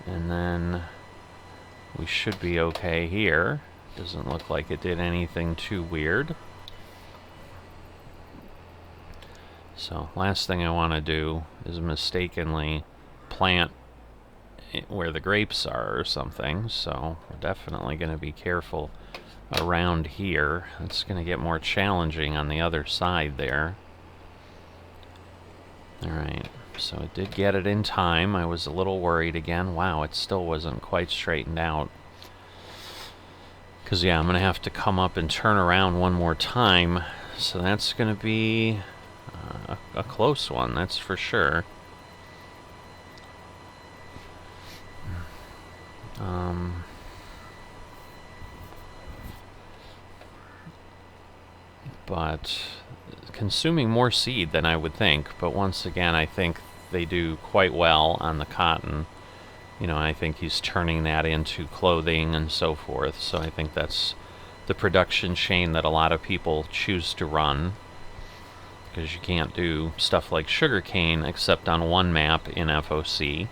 And then we should be okay here. Doesn't look like it did anything too weird. So last thing I want to do is mistakenly plant where the grapes are or something. So we're definitely going to be careful around here. It's going to get more challenging on the other side there. Alright, so it did get it in time. I was a little worried again. Wow, it still wasn't quite straightened out. Because, yeah, I'm going to have to come up and turn around one more time. So that's going to be a close one, that's for sure. But consuming more seed than I would think. But once again, I think they do quite well on the cotton. You know, I think he's turning that into clothing and so forth. So I think that's the production chain that a lot of people choose to run. Because you can't do stuff like sugarcane except on one map in FOC.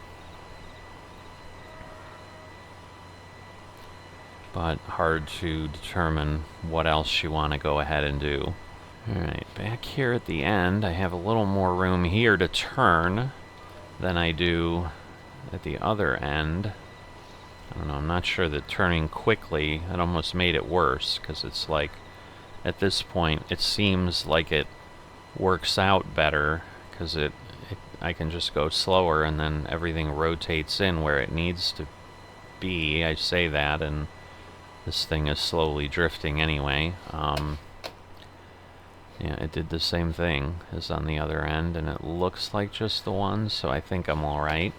but hard to determine what else you want to go ahead and do. Alright, back here at the end, I have a little more room here to turn than I do at the other end. I don't know, I'm not sure that turning quickly, it almost made it worse, because it's like, at this point, it seems like it works out better, because I can just go slower, and then everything rotates in where it needs to be. I say that, and this thing is slowly drifting anyway. Yeah, it did the same thing as on the other end, and it looks like just the one, so I think I'm alright.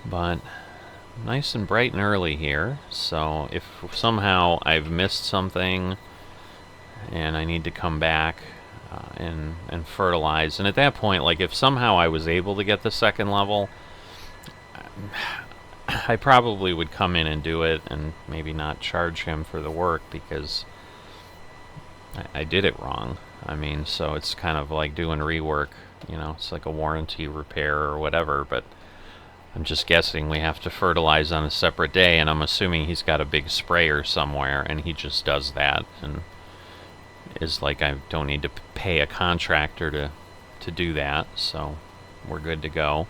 But nice and bright and early here, so if somehow I've missed something and I need to come back and fertilize, and at that point, like, if somehow I was able to get the second level, I probably would come in and do it and maybe not charge him for the work, because I did it wrong. I mean, so it's kind of like doing rework, you know, it's like a warranty repair or whatever, but I'm just guessing we have to fertilize on a separate day, and I'm assuming he's got a big sprayer somewhere, and he just does that, and is like, I don't need to pay a contractor to do that, so we're good to go.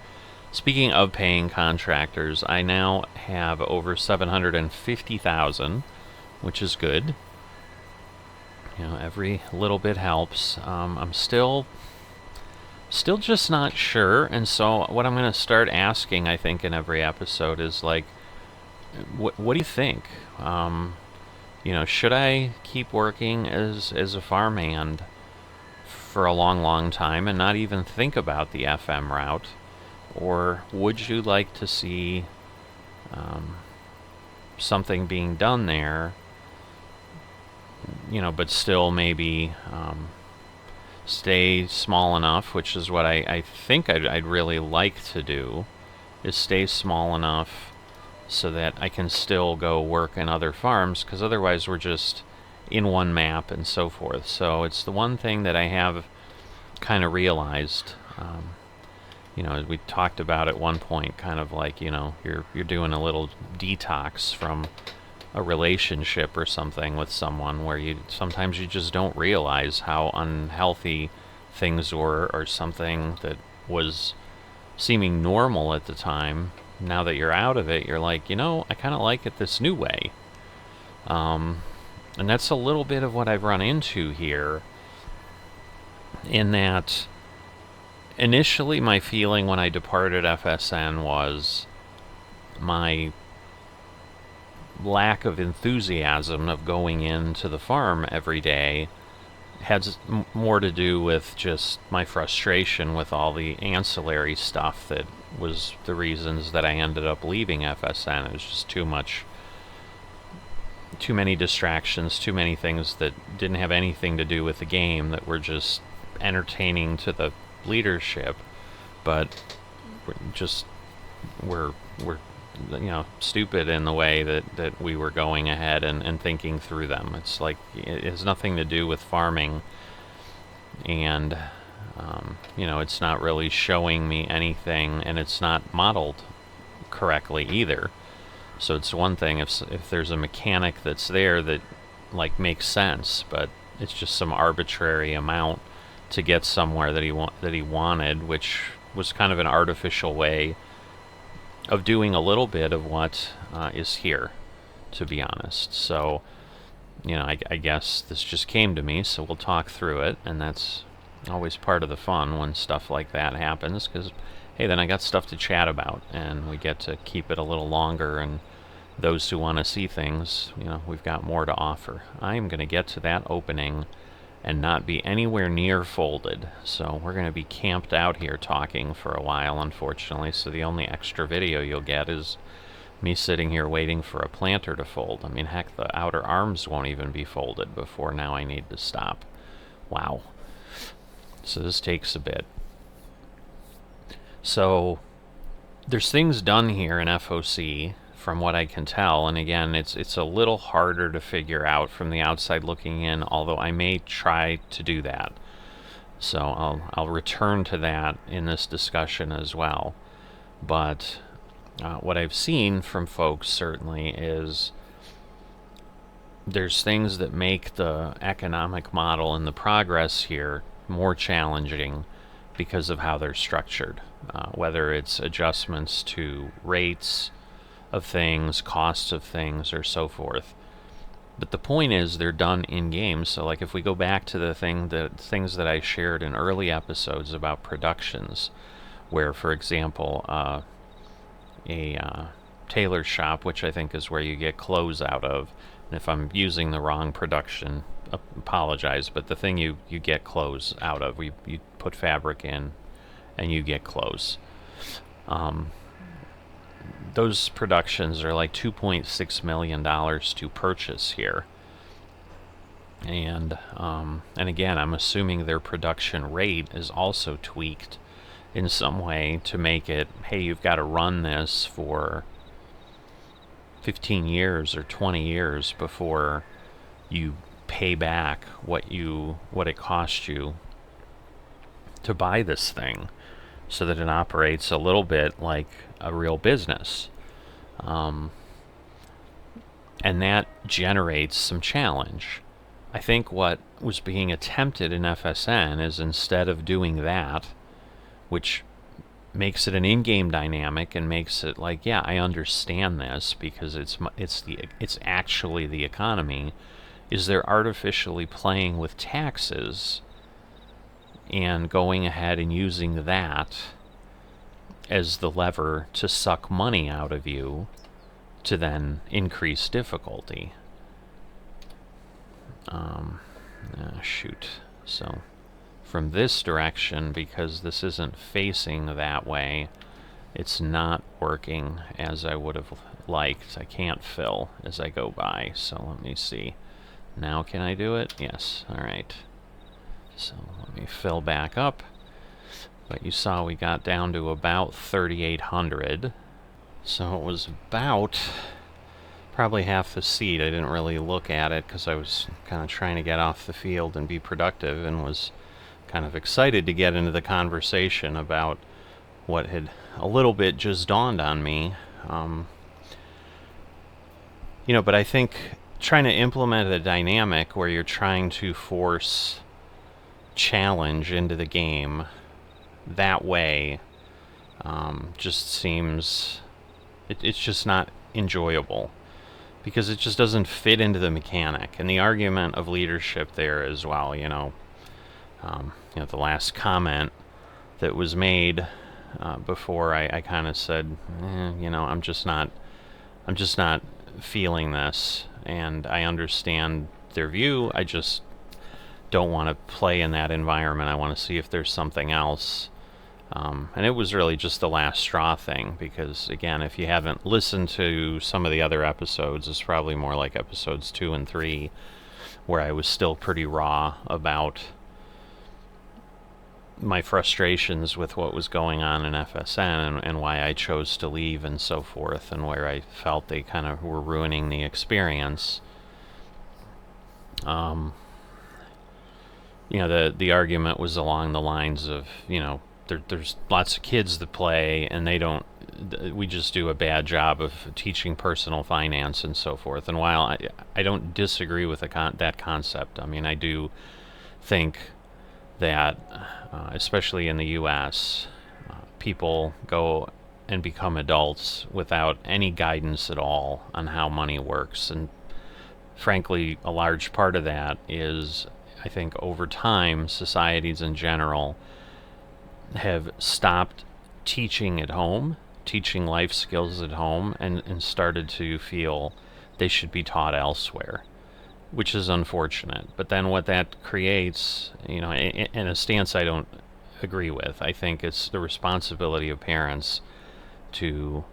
Speaking of paying contractors, I now have over 750,000, which is good. You know, every little bit helps. I'm still just not sure, and so what I'm going to start asking, I think, in every episode is, like, what do you think? You know, should I keep working as a farmhand for a long time and not even think about the FM route? Or would you like to see something being done there, you know, but still maybe stay small enough, which is what I think I'd really like to do, is stay small enough so that I can still go work in other farms, because otherwise we're just in one map and so forth. So it's the one thing that I have kind of realized, you know, as we talked about at one point, kind of like, you know, you're doing a little detox from a relationship or something with someone, where sometimes you just don't realize how unhealthy things were, or something that was seeming normal at the time. Now that you're out of it, you're like, you know, I kind of like it this new way. And that's a little bit of what I've run into here, in that initially my feeling when I departed FSN was my lack of enthusiasm of going into the farm every day had more to do with just my frustration with all the ancillary stuff that was the reasons that I ended up leaving FSN. It was just too many distractions, too many things that didn't have anything to do with the game, that were just entertaining to the leadership, but we're you know, stupid in the way that we were going ahead and thinking through them. It's like, it has nothing to do with farming, and you know, it's not really showing me anything, and it's not modeled correctly either. So it's one thing if there's a mechanic that's there that, like, makes sense, but it's just some arbitrary amount to get somewhere that he wanted, which was kind of an artificial way of doing a little bit of what is here, to be honest. So, you know, I guess this just came to me, so we'll talk through it, and that's always part of the fun when stuff like that happens, because, hey, then I got stuff to chat about, and we get to keep it a little longer, and those who want to see things, you know, we've got more to offer. I am going to get to that opening and not be anywhere near folded, so we're going to be camped out here talking for a while, unfortunately, so the only extra video you'll get is me sitting here waiting for a planter to fold. I mean, heck, the outer arms won't even be folded before now I need to stop. Wow. So this takes a bit. So there's things done here in FOC, from what I can tell, and again, it's a little harder to figure out from the outside looking in, although I may try to do that. So I'll return to that in this discussion as well. But What I've seen from folks certainly is there's things that make the economic model and the progress here more challenging because of how they're structured, whether it's adjustments to rates of things, costs of things, or so forth. But the point is they're done in game. So like if we go back to the things that I shared in early episodes about productions, where, for example, a tailor shop, which I think is where you get clothes out of, and if I'm using the wrong production, apologize, but the thing you get clothes out of, you put fabric in and you get clothes. Those productions are like $2.6 million to purchase here. And again, I'm assuming their production rate is also tweaked in some way to make it, hey, you've got to run this for 15 years or 20 years before you pay back what it cost you to buy this thing, so that it operates a little bit like a real business. And that generates some challenge. I think what was being attempted in FSN is, instead of doing that, which makes it an in-game dynamic and makes it like, yeah, I understand this because it's actually the economy, is they're artificially playing with taxes and going ahead and using that as the lever to suck money out of you to then increase difficulty. Shoot. So from this direction, because this isn't facing that way, it's not working as I would have liked. I can't fill as I go by. So let me see. Now can I do it? Yes. All right. So let me fill back up. But you saw we got down to about 3,800. So it was about probably half the seat. I didn't really look at it because I was kind of trying to get off the field and be productive, and was kind of excited to get into the conversation about what had a little bit just dawned on me. But I think trying to implement a dynamic where you're trying to force challenge into the game that way just seems it's just not enjoyable, because it just doesn't fit into the mechanic. And the argument of leadership there as well, the last comment that was made before I kind of said, I'm just not feeling this, and I understand their view. I just don't want to play in that environment. I want to see if there's something else. And it was really just the last straw thing, because again, if you haven't listened to some of the other episodes, it's probably more like episodes 2 and 3, where I was still pretty raw about my frustrations with what was going on in FSN and why I chose to leave and so forth, and where I felt they kind of were ruining the experience. The argument was along the lines of, there's lots of kids that play, and we just do a bad job of teaching personal finance and so forth. And while I don't disagree with that concept, I do think that, especially in the U.S., people go and become adults without any guidance at all on how money works. And frankly, a large part of that is, I think, over time, societies in general have stopped teaching at home, teaching life skills at home, and started to feel they should be taught elsewhere, which is unfortunate. But then what that creates, in a stance I don't agree with. I think it's the responsibility of parents to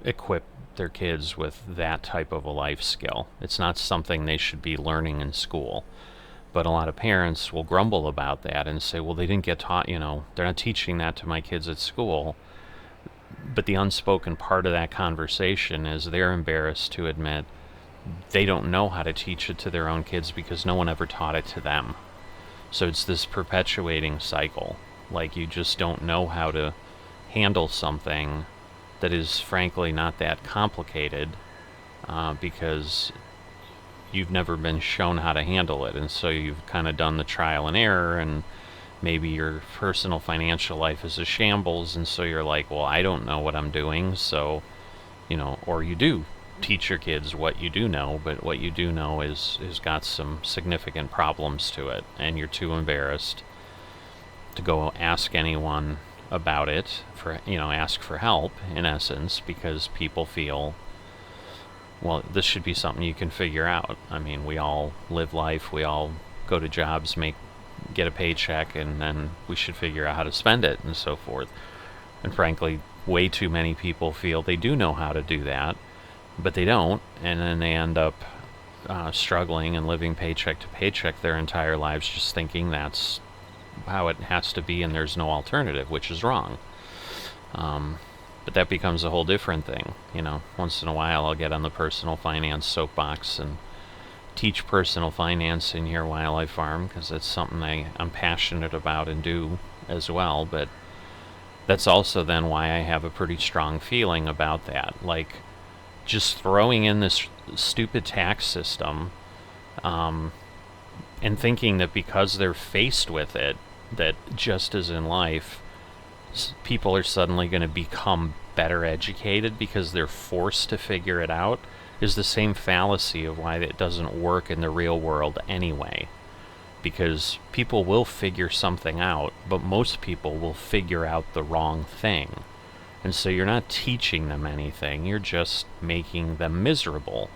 equip their kids with that type of a life skill. It's not something they should be learning in school. But a lot of parents will grumble about that and say, well, they didn't get taught, they're not teaching that to my kids at school. But the unspoken part of that conversation is they're embarrassed to admit they don't know how to teach it to their own kids because no one ever taught it to them. So it's this perpetuating cycle. Like, you just don't know how to handle something that is frankly not that complicated, because you've never been shown how to handle it, and so you've kind of done the trial and error, and maybe your personal financial life is a shambles, and so you're like, well, I don't know what I'm doing, so, or you do teach your kids what you do know, but what you do know is got some significant problems to it, and you're too embarrassed to go ask anyone about it, ask for help, in essence, because people feel, well, this should be something you can figure out. I mean, we all live life, we all go to jobs, get a paycheck, and then we should figure out how to spend it, and so forth. And frankly, way too many people feel they do know how to do that, but they don't, and then they end up struggling and living paycheck to paycheck their entire lives, just thinking that's how it has to be and there's no alternative, which is wrong. But that becomes a whole different thing. Once in a while I'll get on the personal finance soapbox and teach personal finance in here while I farm, because it's something I'm passionate about and do as well. But that's also then why I have a pretty strong feeling about that. Like, just throwing in this stupid tax system, and thinking that because they're faced with it, that just as in life, people are suddenly going to become better educated because they're forced to figure it out, is the same fallacy of why it doesn't work in the real world anyway. Because people will figure something out, but most people will figure out the wrong thing. And so you're not teaching them anything, you're just making them miserable.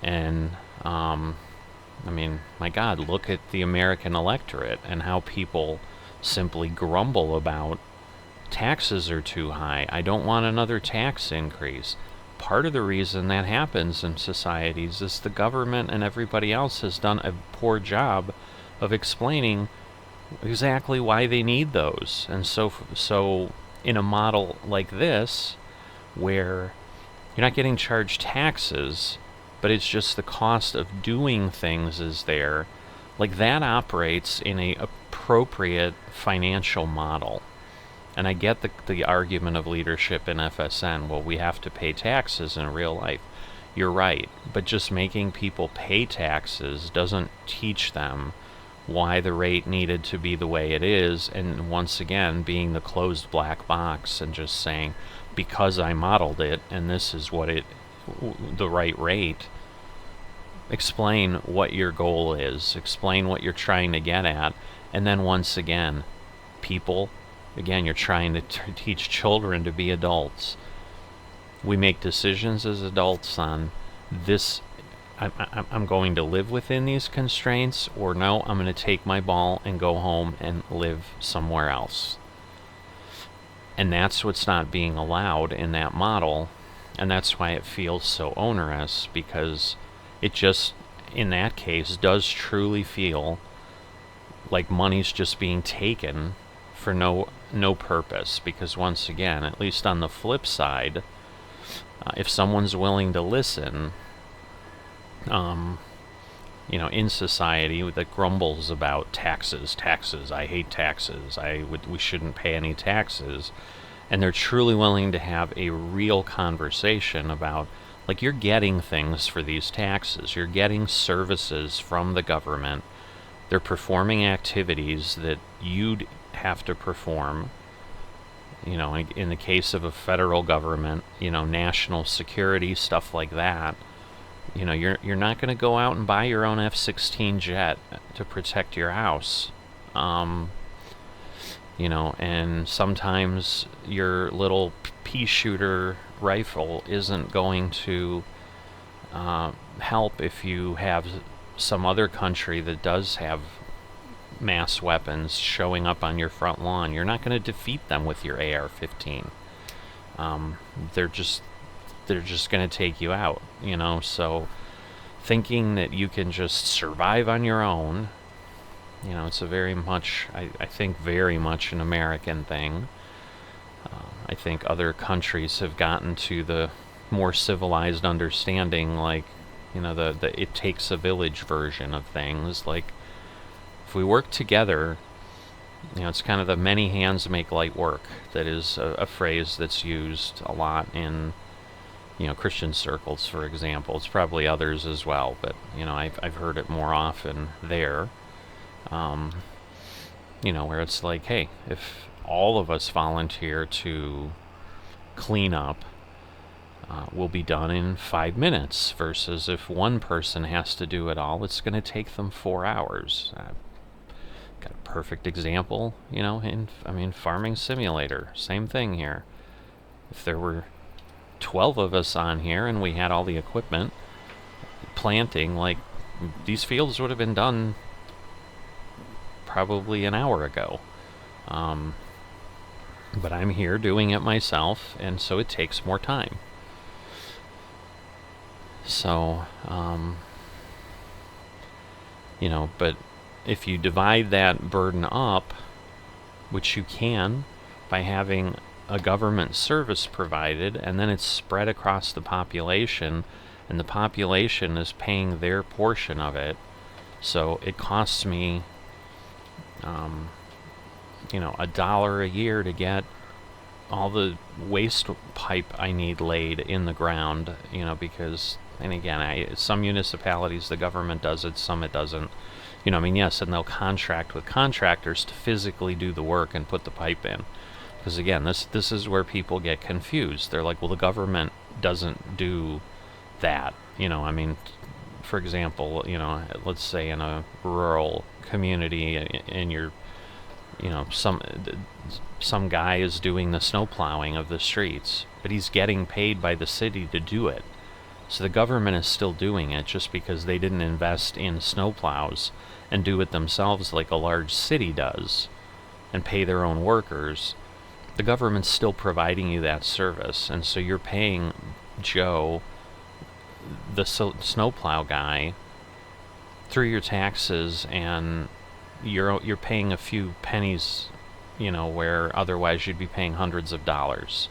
And, I mean, my God, look at the American electorate and how people simply grumble about taxes are too high. I don't want another tax increase. Part of the reason that happens in societies is the government and everybody else has done a poor job of explaining exactly why they need those. And so in a model like this, where you're not getting charged taxes, but it's just the cost of doing things is there, like, that operates in a appropriate financial model. And I get the argument of leadership in FSN. Well, we have to pay taxes in real life. You're right, but just making people pay taxes doesn't teach them why the rate needed to be the way it is, and once again, being the closed black box and just saying, because I modeled it and this is what the right rate. Explain what your goal is, explain what you're trying to get at, and then once again, people, again, you're trying to teach children to be adults. We make decisions as adults on this. I'm going to live within these constraints, or no, I'm going to take my ball and go home and live somewhere else. And that's what's not being allowed in that model, and that's why it feels so onerous, because it just, in that case, does truly feel like money's just being taken for no purpose. Because once again, at least on the flip side, if someone's willing to listen, in society that grumbles about taxes, I hate taxes, we shouldn't pay any taxes, and they're truly willing to have a real conversation about, like, you're getting things for these taxes, you're getting services from the government, they're performing activities that you'd have to perform. In the case of a federal government, national security, stuff like that. You're not going to go out and buy your own F-16 jet to protect your house. And sometimes your little pea shooter rifle isn't going to help if you have some other country that does have mass weapons showing up on your front lawn. You're not going to defeat them with your AR-15. They're just going to take you out, so thinking that you can just survive on your own, it's a very much, I think, very much an American thing. I think other countries have gotten to the more civilized understanding, like, the it takes a village version of things. Like, if we work together, It's kind of the many hands make light work. That is a phrase that's used a lot in, Christian circles, for example. It's probably others as well, but, I've heard it more often there. Where it's like, hey, if all of us volunteer to clean up, will be done in 5 minutes, versus if one person has to do it all, it's going to take them 4 hours. Got a perfect example, in Farming Simulator. Same thing here. If there were 12 of us on here and we had all the equipment, planting, like, these fields would have been done probably an hour ago. But I'm here doing it myself, and so it takes more time. So, but if you divide that burden up, which you can by having a government service provided, and then it's spread across the population, and the population is paying their portion of it, so it costs me, $1 a year to get all the waste pipe I need laid in the ground, because, and again, some municipalities, the government does it, some it doesn't. Yes, and they'll contract with contractors to physically do the work and put the pipe in. Because again, this is where people get confused. They're like, well, the government doesn't do that. For example, let's say in a rural community, and you're, some guy is doing the snow plowing of the streets, but he's getting paid by the city to do it. So the government is still doing it, just because they didn't invest in snow plows and do it themselves like a large city does and pay their own workers. The government's still providing you that service, and so you're paying Joe, the snowplow guy, through your taxes, and you're paying a few pennies, where otherwise you'd be paying hundreds of dollars.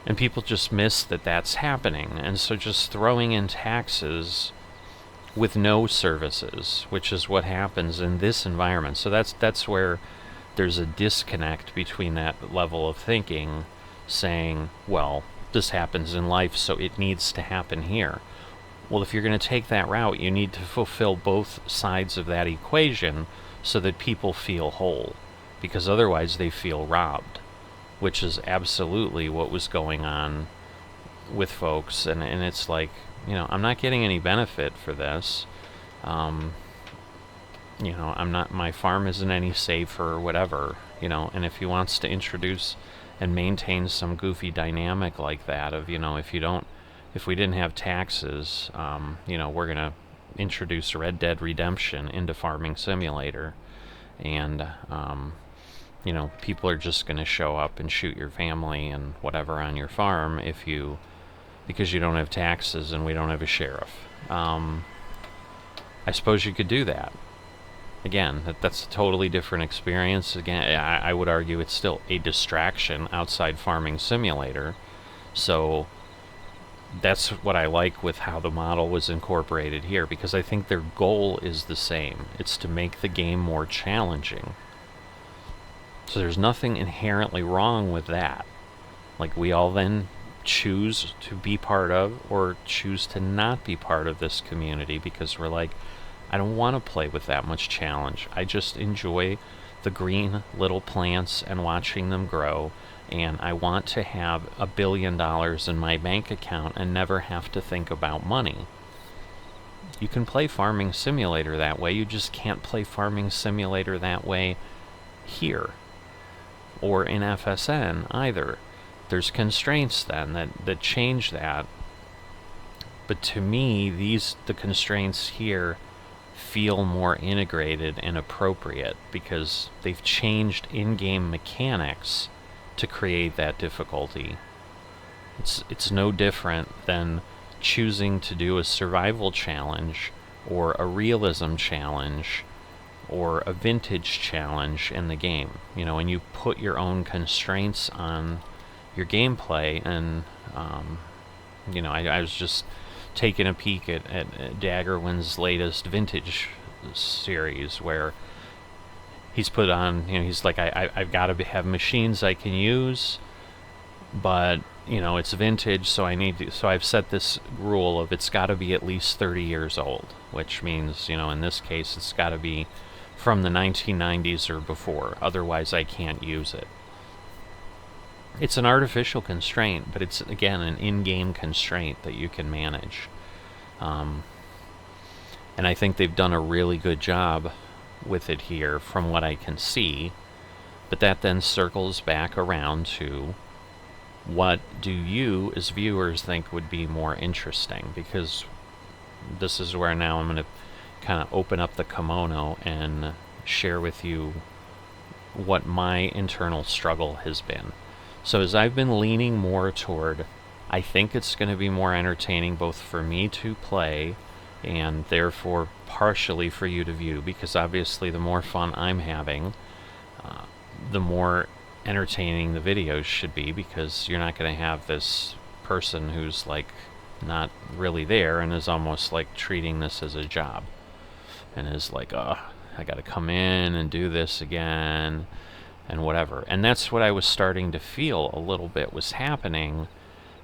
And people just miss that that's happening, and so just throwing in taxes with no services, which is what happens in this environment. So that's where there's a disconnect between that level of thinking, saying, well, this happens in life, so it needs to happen here. Well, if you're going to take that route, you need to fulfill both sides of that equation so that people feel whole, because otherwise they feel robbed, which is absolutely what was going on with folks. And it's like, I'm not getting any benefit for this. My farm isn't any safer or whatever, and if he wants to introduce and maintain some goofy dynamic like that of, if we didn't have taxes, we're going to introduce Red Dead Redemption into Farming Simulator, and, people are just going to show up and shoot your family and whatever on your farm because you don't have taxes and we don't have a sheriff. I suppose you could do that. Again, that's a totally different experience. Again, I would argue it's still a distraction outside Farming Simulator. So that's what I like with how the model was incorporated here, because I think their goal is the same. It's to make the game more challenging. So there's nothing inherently wrong with that. Like, we all then choose to be part of or choose to not be part of this community, because we're like, I don't want to play with that much challenge. I just enjoy the green little plants and watching them grow, and I want to have $1 billion in my bank account and never have to think about money. You can play Farming Simulator that way, you just can't play Farming Simulator that way here, or in FSN either. There's constraints then that change that. But to me, the constraints here feel more integrated and appropriate, because they've changed in-game mechanics to create that difficulty. It's no different than choosing to do a survival challenge or a realism challenge or a vintage challenge in the game. And you put your own constraints on your gameplay. And I was just taking a peek at Daggerwin's latest vintage series, where he's put on, he's like, I've got to have machines I can use, but it's vintage, so I've set this rule of it's got to be at least 30 years old, which means, in this case, it's got to be from the 1990s or before, otherwise I can't use it. It's an artificial constraint, but it's, again, an in-game constraint that you can manage. And I think they've done a really good job with it here from what I can see, but that then circles back around to what do you as viewers think would be more interesting, because this is where now I'm going to kind of open up the kimono and share with you what my internal struggle has been. So as I've been leaning more toward, I think it's going to be more entertaining both for me to play and therefore partially for you to view, because obviously the more fun I'm having, the more entertaining the videos should be, because you're not going to have this person who's like not really there and is almost like treating this as a job and is like, oh, I got to come in and do this again and whatever. And that's what I was starting to feel a little bit was happening.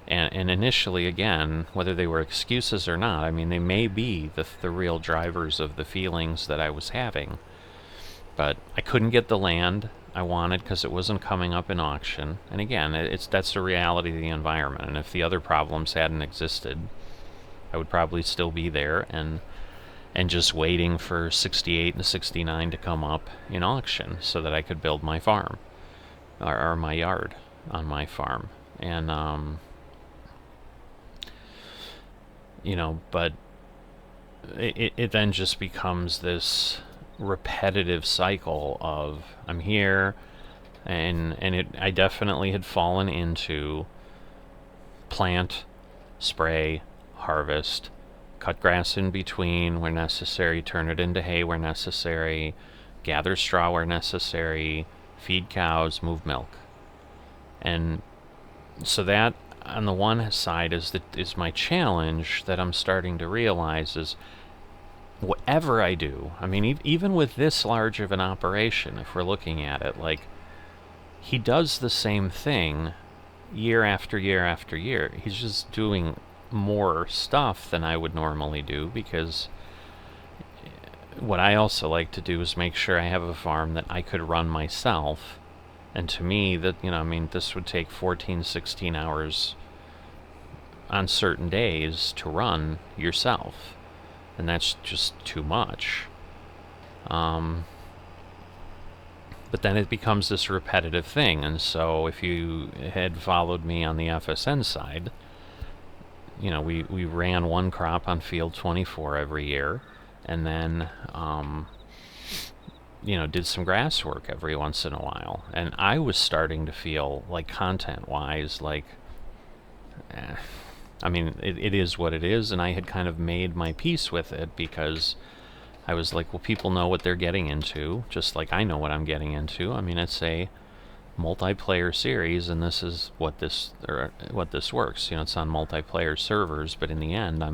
And initially, again, whether they were excuses or not, I mean, they may be the real drivers of the feelings that I was having. But I couldn't get the land I wanted because it wasn't coming up in auction. And again, that's the reality of the environment. And if the other problems hadn't existed, I would probably still be there and just waiting for 68 and 69 to come up in auction so that I could build my farm or my yard on my farm. And but it then just becomes this repetitive cycle of I'm here, and I definitely had fallen into plant, spray, harvest, cut grass in between where necessary, turn it into hay where necessary, gather straw where necessary, feed cows, move milk. And so that, on the one side, is my challenge that I'm starting to realize is whatever I do, I mean, even with this large of an operation, if we're looking at it, like, he does the same thing year after year after year. He's just doing more stuff than I would normally do, because what I also like to do is make sure I have a farm that I could run myself. And to me, that, I mean, this would take 14, 16 hours on certain days to run yourself. And that's just too much. But then it becomes this repetitive thing. And so if you had followed me on the FSN side, we ran one crop on field 24 every year. And then, did some grass work every once in a while. And I was starting to feel like content-wise, like, I mean, it is what it is, and I had kind of made my peace with it because I was like, well, people know what they're getting into, just like I know what I'm getting into. I mean, it's a multiplayer series, and this is what this works. It's on multiplayer servers, but in the end,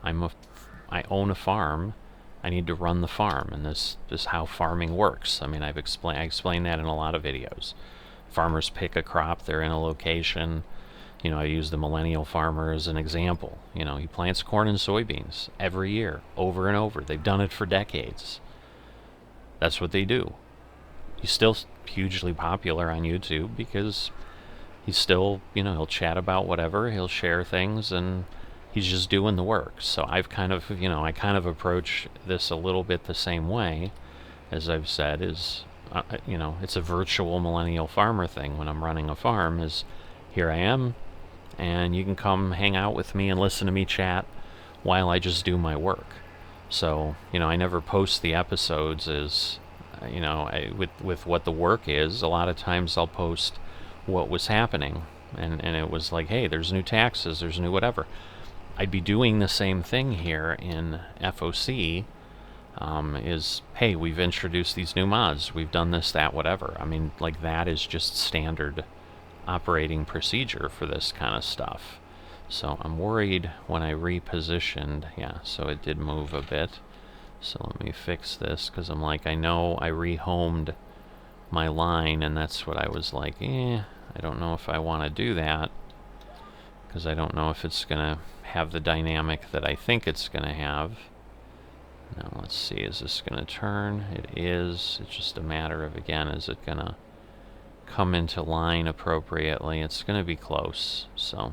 I own a farm. I need to run the farm, and this is how farming works. I mean, I explained that in a lot of videos. Farmers pick a crop, they're in a location. I use the millennial farmer as an example. He plants corn and soybeans every year, over and over. They've done it for decades. That's what they do. He's still hugely popular on YouTube because he's still, he'll chat about whatever, he'll share things, and he's just doing the work. So I've kind of, I kind of approach this a little bit the same way, as I've said, is, it's a virtual millennial farmer thing when I'm running a farm, is here I am, and you can come hang out with me and listen to me chat while I just do my work. So, I never post the episodes as, with what the work is. A lot of times I'll post what was happening, and it was like, hey, there's new taxes, there's new whatever. I'd be doing the same thing here in FOC, is, hey, we've introduced these new mods, we've done this, that, whatever. I mean, like, that is just standard operating procedure for this kind of stuff. So I'm worried when I repositioned, yeah, so it did move a bit. So let me fix this, because I'm like, I know I rehomed my line, and that's what I was like, I don't know if I want to do that, because I don't know if it's going to have the dynamic that I think it's going to have. Now let's see, is this going to turn? It is. It's just a matter of, again, is it going to come into line appropriately? It's going to be close, so.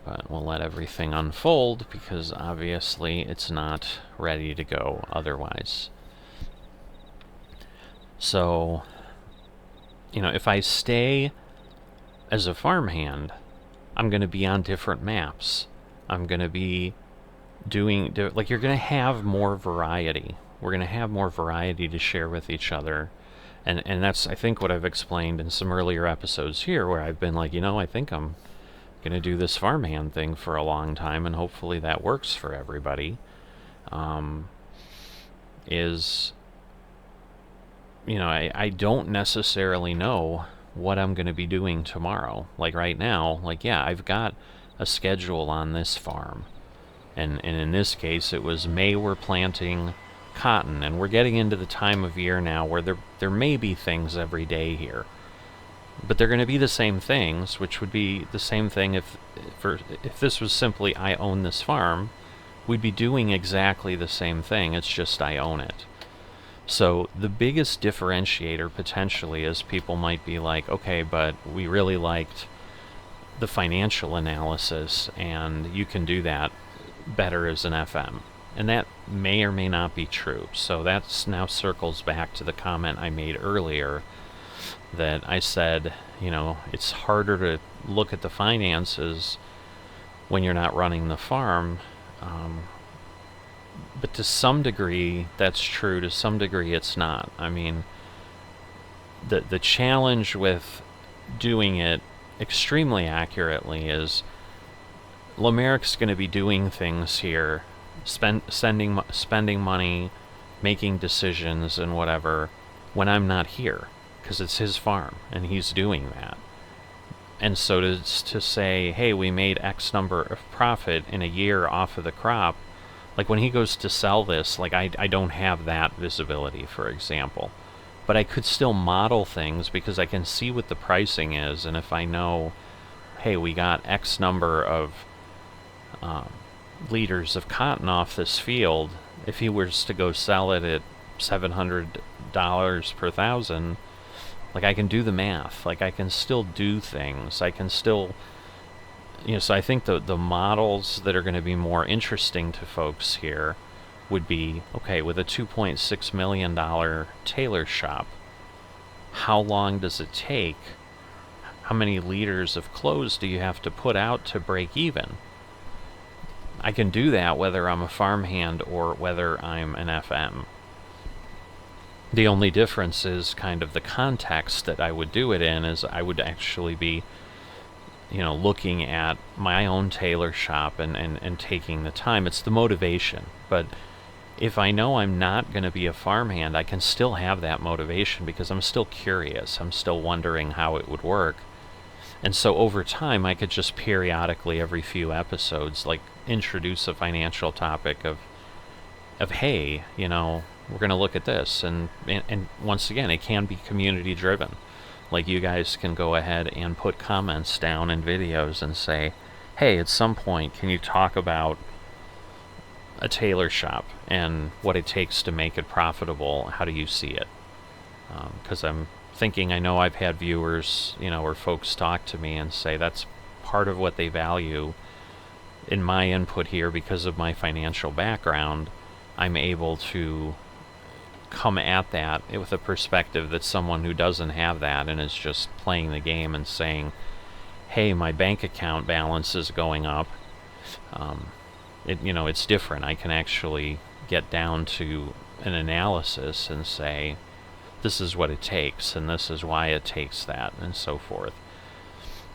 But we'll let everything unfold, because obviously it's not ready to go otherwise. So, you know, if I stay as a farmhand, I'm going to be on different maps. I'm going to be doing, like, you're going to have more variety. We're going to have more variety to share with each other. And that's, I think, what I've explained in some earlier episodes here, where I've been like, you know, I think I'm going to do this farmhand thing for a long time, and hopefully that works for everybody. You know, I don't necessarily know what I'm going to be doing tomorrow. Like right now, like, yeah, I've got a schedule on this farm. And in this case, it was May we're planting cotton, and we're getting into the time of year now where there may be things every day here. But they're going to be the same things, which would be the same thing if this was simply I own this farm, we'd be doing exactly the same thing, it's just I own it. So the biggest differentiator potentially is people might be like, okay, but we really liked the financial analysis, and you can do that better as an FM. And that may or may not be true. So that's now circles back to the comment I made earlier, that I said, you know, it's harder to look at the finances when you're not running the farm. But to some degree, that's true. To some degree, it's not. I mean, the challenge with doing it extremely accurately is Lomaric's going to be doing things here, spending money, making decisions and whatever, when I'm not here, because it's his farm, and he's doing that. And so to say, hey, we made X number of profit in a year off of the crop, like when he goes to sell this, like I don't have that visibility, for example. But I could still model things because I can see what the pricing is, and if I know, hey, we got X number of liters of cotton off this field, if he was to go sell it at $700 per thousand, like I can do the math, like I can still do things, I can still, you know, so I think the models that are going to be more interesting to folks here would be, okay, with a $2.6 million tailor shop, how long does it take? How many liters of clothes do you have to put out to break even? I can do that whether I'm a farmhand or whether I'm an FM. The only difference is kind of the context that I would do it in, is I would actually be, you know, looking at my own tailor shop and taking the time. It's the motivation. But if I know I'm not going to be a farmhand, I can still have that motivation because I'm still curious. I'm still wondering how it would work. And so over time, I could just periodically, every few episodes, like introduce a financial topic of hey, you know, we're going to look at this. And once again, it can be community driven. Like you guys can go ahead and put comments down in videos and say, hey, at some point, can you talk about a tailor shop and what it takes to make it profitable? How do you see it? Because I'm thinking, I know I've had viewers, you know, or folks talk to me and say that's part of what they value in my input here. Because of my financial background, I'm able to come at that with a perspective that someone who doesn't have that and is just playing the game and saying, hey, my bank account balance is going up. You know, it's different. I can actually get down to an analysis and say, this is what it takes, and this is why it takes that, and so forth.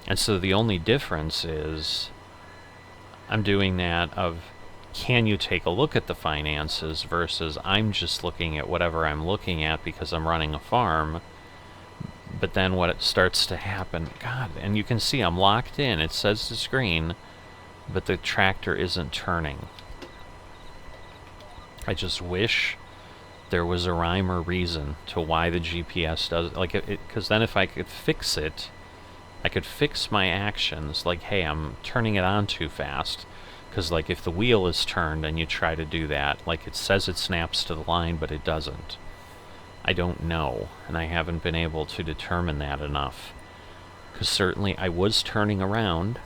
And so the only difference is I'm doing that of, can you take a look at the finances, versus I'm just looking at whatever I'm looking at because I'm running a farm. But then what it starts to happen, God, and you can see I'm locked in. It says the screen, but the tractor isn't turning. I just wish there was a rhyme or reason to why the GPS does it. Like, because then if I could fix it, I could fix my actions. Like, hey, I'm turning it on too fast. Because, like, if the wheel is turned and you try to do that, like, it says it snaps to the line, but it doesn't. I don't know, and I haven't been able to determine that enough. Because certainly I was turning around.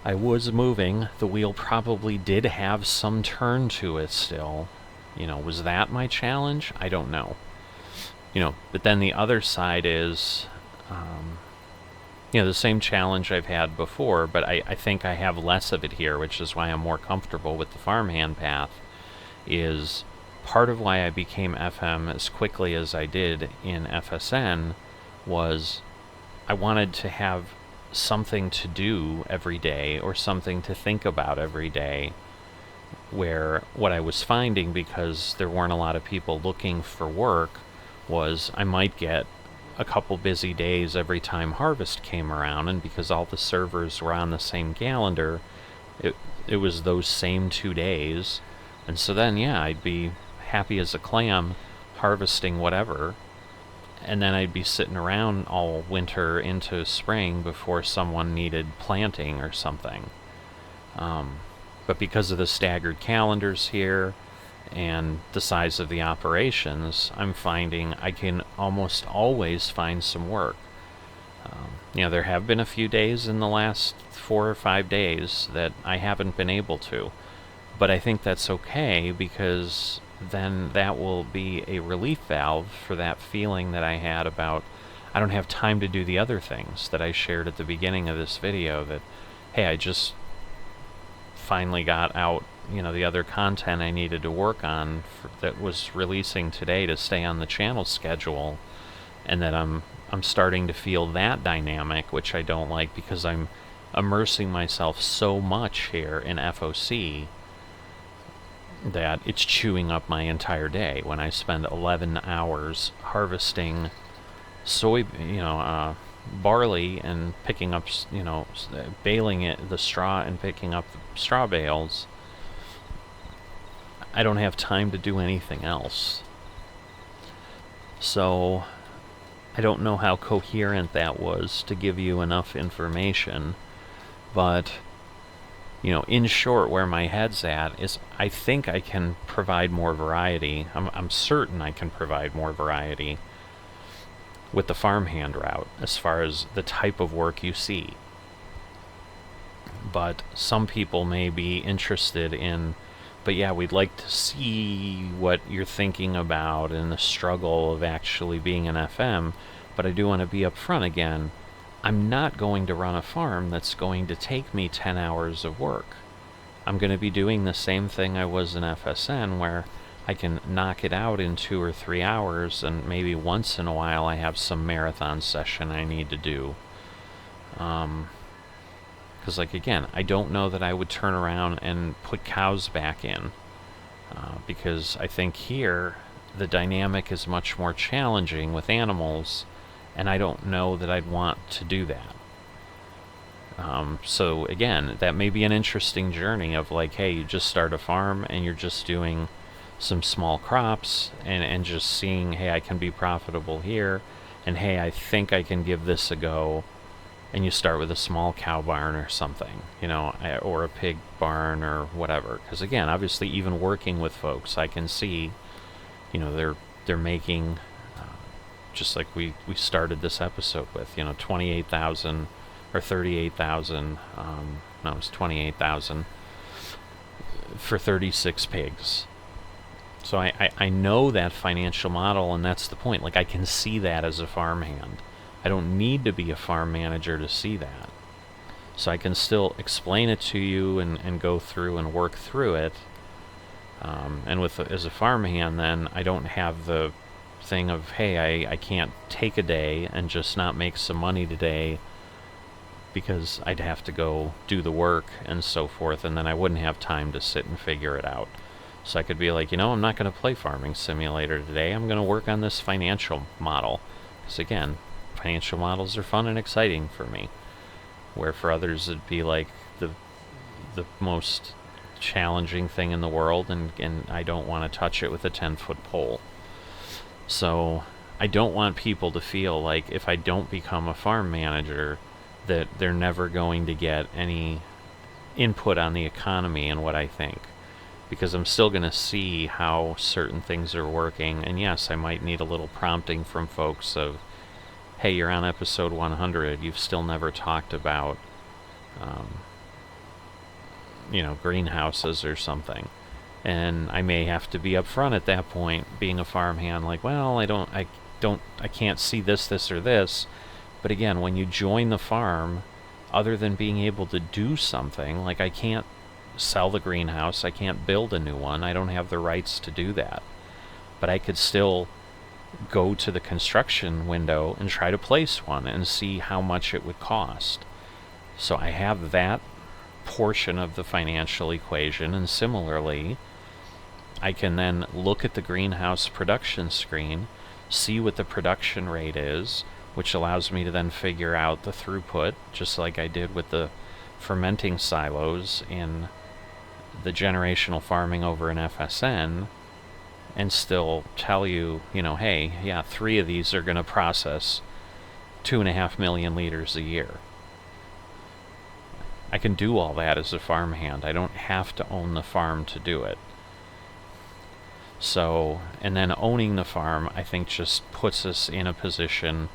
I was moving. The wheel probably did have some turn to it still. You know, was that my challenge? I don't know. You know, but then the other side is, you know, the same challenge I've had before, but I think I have less of it here, which is why I'm more comfortable with the farmhand path, is part of why I became FM as quickly as I did in FSN was I wanted to have something to do every day or something to think about every day, where what I was finding, because there weren't a lot of people looking for work, was I might get a couple busy days every time harvest came around, and because all the servers were on the same calendar, it was those same 2 days, and so then, yeah, I'd be happy as a clam harvesting whatever, and then I'd be sitting around all winter into spring before someone needed planting or something. But because of the staggered calendars here and the size of the operations, I'm finding I can almost always find some work. You know, there have been a few days in the last 4 or 5 days that I haven't been able to, but I think that's okay, because then that will be a relief valve for that feeling that I had about I don't have time to do the other things that I shared at the beginning of this video, that, hey, I just finally got out, you know, the other content I needed to work on that was releasing today to stay on the channel schedule, and that I'm starting to feel that dynamic, which I don't like, because I'm immersing myself so much here in FOC that it's chewing up my entire day when I spend 11 hours harvesting barley and picking up, you know, baling it, the straw, and picking up the straw bales. I don't have time to do anything else. So I don't know how coherent that was to give you enough information, but, you know, in short, where my head's at is I think I can provide more variety. I'm certain I can provide more variety with the farmhand route as far as the type of work you see. But some people may be interested in, but yeah, we'd like to see what you're thinking about and the struggle of actually being an FM, but I do want to be upfront again. I'm not going to run a farm that's going to take me 10 hours of work. I'm going to be doing the same thing I was in FSN, where I can knock it out in 2 or 3 hours, and maybe once in a while I have some marathon session I need to do. Because, like, again, I don't know that I would turn around and put cows back in, because I think here the dynamic is much more challenging with animals, and I don't know that I'd want to do that. So again, that may be an interesting journey of, like, hey, you just start a farm and you're just doing some small crops and just seeing, hey, I can be profitable here, and hey, I think I can give this a go, and you start with a small cow barn or something, you know, or a pig barn or whatever. Because again, obviously, even working with folks, I can see, you know, they're making, just like we started this episode with, you know, 28,000 or 38,000, no, it was 28,000 for 36 pigs. So I know that financial model, and that's the point. Like, I can see that as a farmhand. I don't need to be a farm manager to see that. So I can still explain it to you and go through and work through it. And as a farmhand, then I don't have the thing of, hey, I can't take a day and just not make some money today, because I'd have to go do the work and so forth, and then I wouldn't have time to sit and figure it out. So I could be like, you know, I'm not going to play Farming Simulator today. I'm going to work on this financial model. Because again, financial models are fun and exciting for me. Where for others it'd be like the most challenging thing in the world, and I don't want to touch it with a 10-foot pole. So I don't want people to feel like if I don't become a farm manager that they're never going to get any input on the economy and what I think, because I'm still going to see how certain things are working. And yes, I might need a little prompting from folks of, hey, you're on episode 100, you've still never talked about greenhouses or something. And I may have to be upfront at that point, being a farmhand, like, well, I can't see this or this. But again, when you join the farm, other than being able to do something, like I can't sell the greenhouse, I can't build a new one, I don't have the rights to do that. But I could still go to the construction window and try to place one and see how much it would cost. So I have that portion of the financial equation, and similarly, I can then look at the greenhouse production screen, see what the production rate is, which allows me to then figure out the throughput, just like I did with the fermenting silos in the generational farming over in FSN, and still tell you, hey, yeah, 3 of these are going to process 2.5 million liters a year. I can do all that as a farmhand. I don't have to own the farm to do it. So, and then owning the farm, I think, just puts us in a position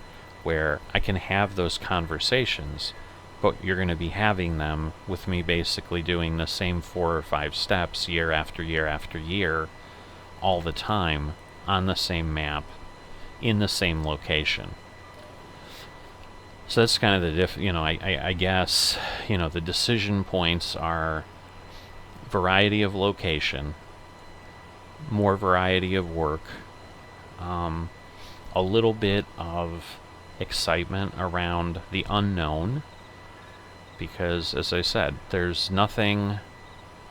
where I can have those conversations, but you're going to be having them with me basically doing the same 4 or 5 steps year after year after year, all the time, on the same map, in the same location. So that's kind of the I guess, the decision points are variety of location, more variety of work, a little bit of excitement around the unknown, because, as I said, there's nothing,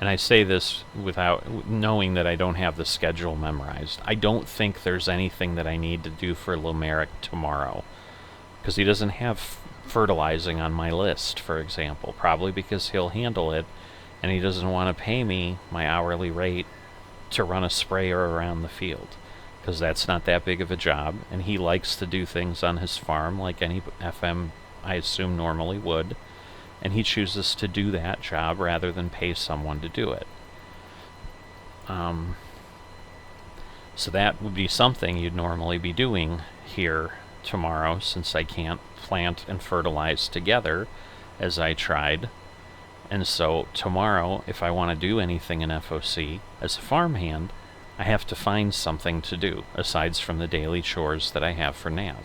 and I say this without knowing that I don't have the schedule memorized. I don't think there's anything that I need to do for Lomaric tomorrow, because he doesn't have fertilizing on my list, for example, probably because he'll handle it, and he doesn't want to pay me my hourly rate to run a sprayer around the field, because that's not that big of a job, and he likes to do things on his farm like any FM, I assume, normally would, and he chooses to do that job rather than pay someone to do it. So that would be something you'd normally be doing here tomorrow, since I can't plant and fertilize together as I tried. And so tomorrow, if I want to do anything in FOC as a farmhand, I have to find something to do aside from the daily chores that I have for Nav.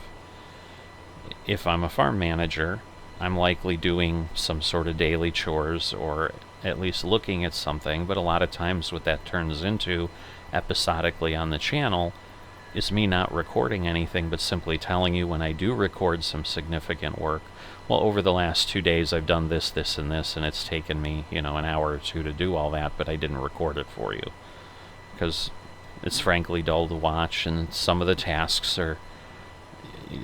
If I'm a farm manager, I'm likely doing some sort of daily chores, or at least looking at something, but a lot of times what that turns into episodically on the channel is me not recording anything, but simply telling you when I do record some significant work, well, over the last 2 days I've done this, this, and this, and it's taken me, an hour or 2 to do all that, but I didn't record it for you, because it's frankly dull to watch, and some of the tasks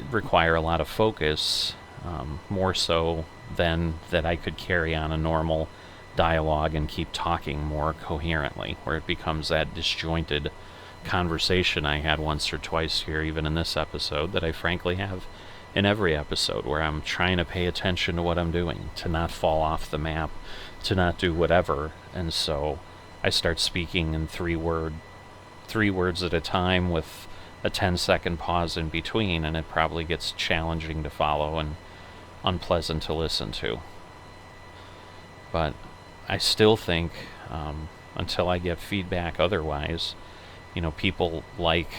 require a lot of focus, more so than that I could carry on a normal dialogue and keep talking more coherently, where it becomes that disjointed conversation I had once or twice here, even in this episode, that I frankly have in every episode, where I'm trying to pay attention to what I'm doing, to not fall off the map, to not do whatever, and so I start speaking in 3 words at a time with a 10-second pause in between, and it probably gets challenging to follow and unpleasant to listen to. But I still think, until I get feedback otherwise, people like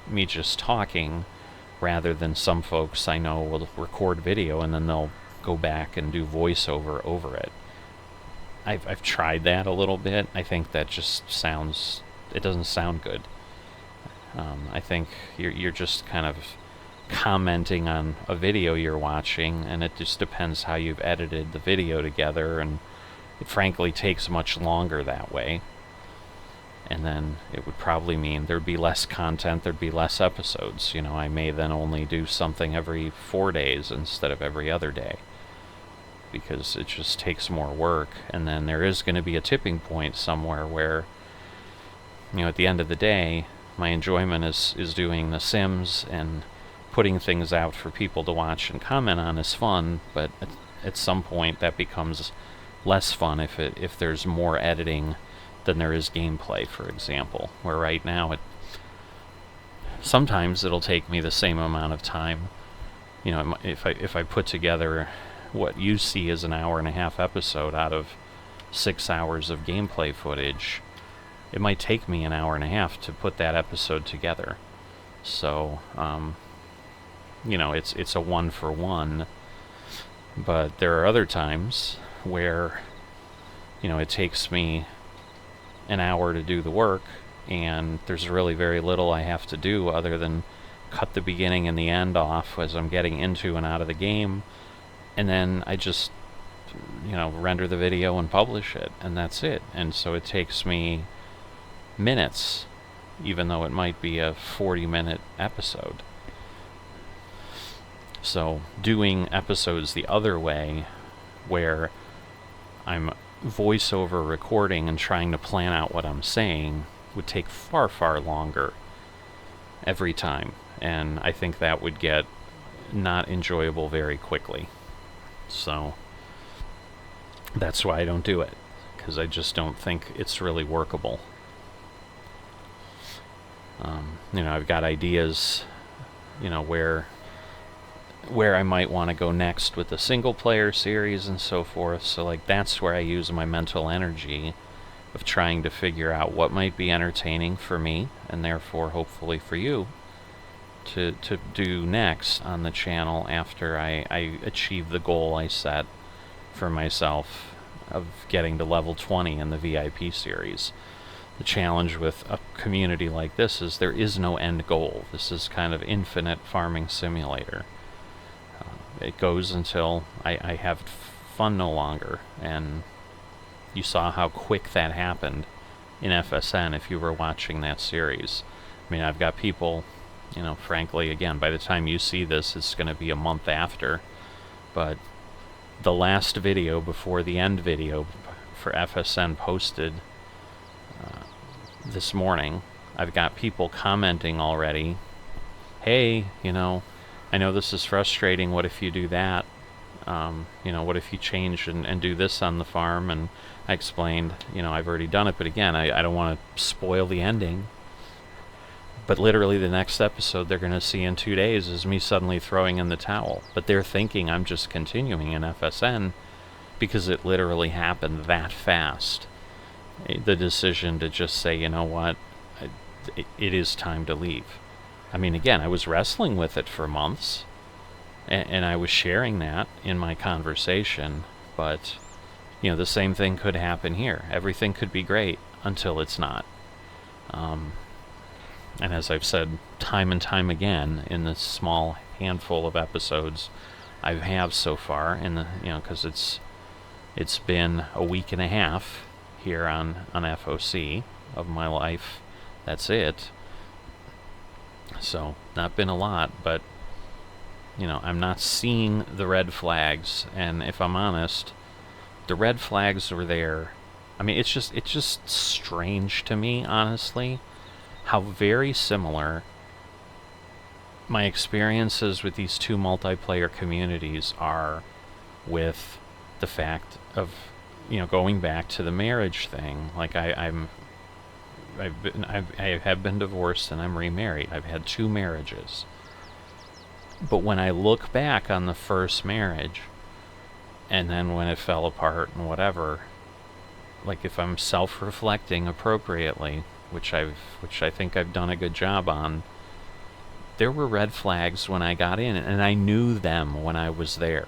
me just talking, rather than some folks I know will record video and then they'll go back and do voiceover over it. I've tried that a little bit. I think that just it doesn't sound good. I think you're just kind of commenting on a video you're watching, and it just depends how you've edited the video together, and it frankly takes much longer that way. And then it would probably mean there'd be less content, there'd be less episodes. I may then only do something every 4 days instead of every other day. because it just takes more work. And then there is going to be a tipping point somewhere where, at the end of the day, my enjoyment is doing The Sims, and putting things out for people to watch and comment on is fun, but at some point that becomes less fun if there's more editing than there is gameplay, for example. Where right now sometimes it'll take me the same amount of time. If I put together what you see as an hour-and-a-half episode out of 6 hours of gameplay footage, it might take me an hour-and-a-half to put that episode together. So, it's a 1-for-1. But there are other times where, it takes me an hour to do the work, and there's really very little I have to do other than cut the beginning and the end off as I'm getting into and out of the game, and then I just, render the video and publish it, and that's it. And so it takes me minutes, even though it might be a 40-minute episode. So doing episodes the other way, where I'm voiceover recording and trying to plan out what I'm saying, would take far, far longer every time, and I think that would get not enjoyable very quickly. So that's why I don't do it, because I just don't think it's really workable. I've got ideas, where I might want to go next with the single-player series and so forth. So, that's where I use my mental energy of trying to figure out what might be entertaining for me, and therefore, hopefully, for you, to do next on the channel after I achieve the goal I set for myself of getting to level 20 in the VIP series. The challenge with a community like this is there is no end goal. This is kind of infinite farming simulator. It goes until I have fun no longer, and you saw how quick that happened in FSN if you were watching that series. I mean, I've got people, frankly, again, by the time you see this, it's going to be a month after, but the last video before the end video for FSN posted this morning, I've got people commenting already, hey, I know this is frustrating, what if you do that? What if you change and do this on the farm? And I explained, I've already done it, but again, I don't want to spoil the ending. But literally the next episode they're going to see in 2 days is me suddenly throwing in the towel. But they're thinking I'm just continuing in FSN because it literally happened that fast. The decision to just say, you know what, it is time to leave. I mean, again, I was wrestling with it for months, and I was sharing that in my conversation, but, the same thing could happen here. Everything could be great until it's not. And as I've said time and time again in the small handful of episodes I have so far, because it's been a week and a half here on FOC of my life. That's it. So, not been a lot, but, I'm not seeing the red flags, and if I'm honest, the red flags were there. I mean, it's just strange to me, honestly, how very similar my experiences with these two multiplayer communities are with the fact of, going back to the marriage thing. Like, I have been divorced and I'm remarried. I've had 2 marriages. But when I look back on the first marriage, and then when it fell apart and whatever, like if I'm self-reflecting appropriately, which I think I've done a good job on, there were red flags when I got in, and I knew them when I was there.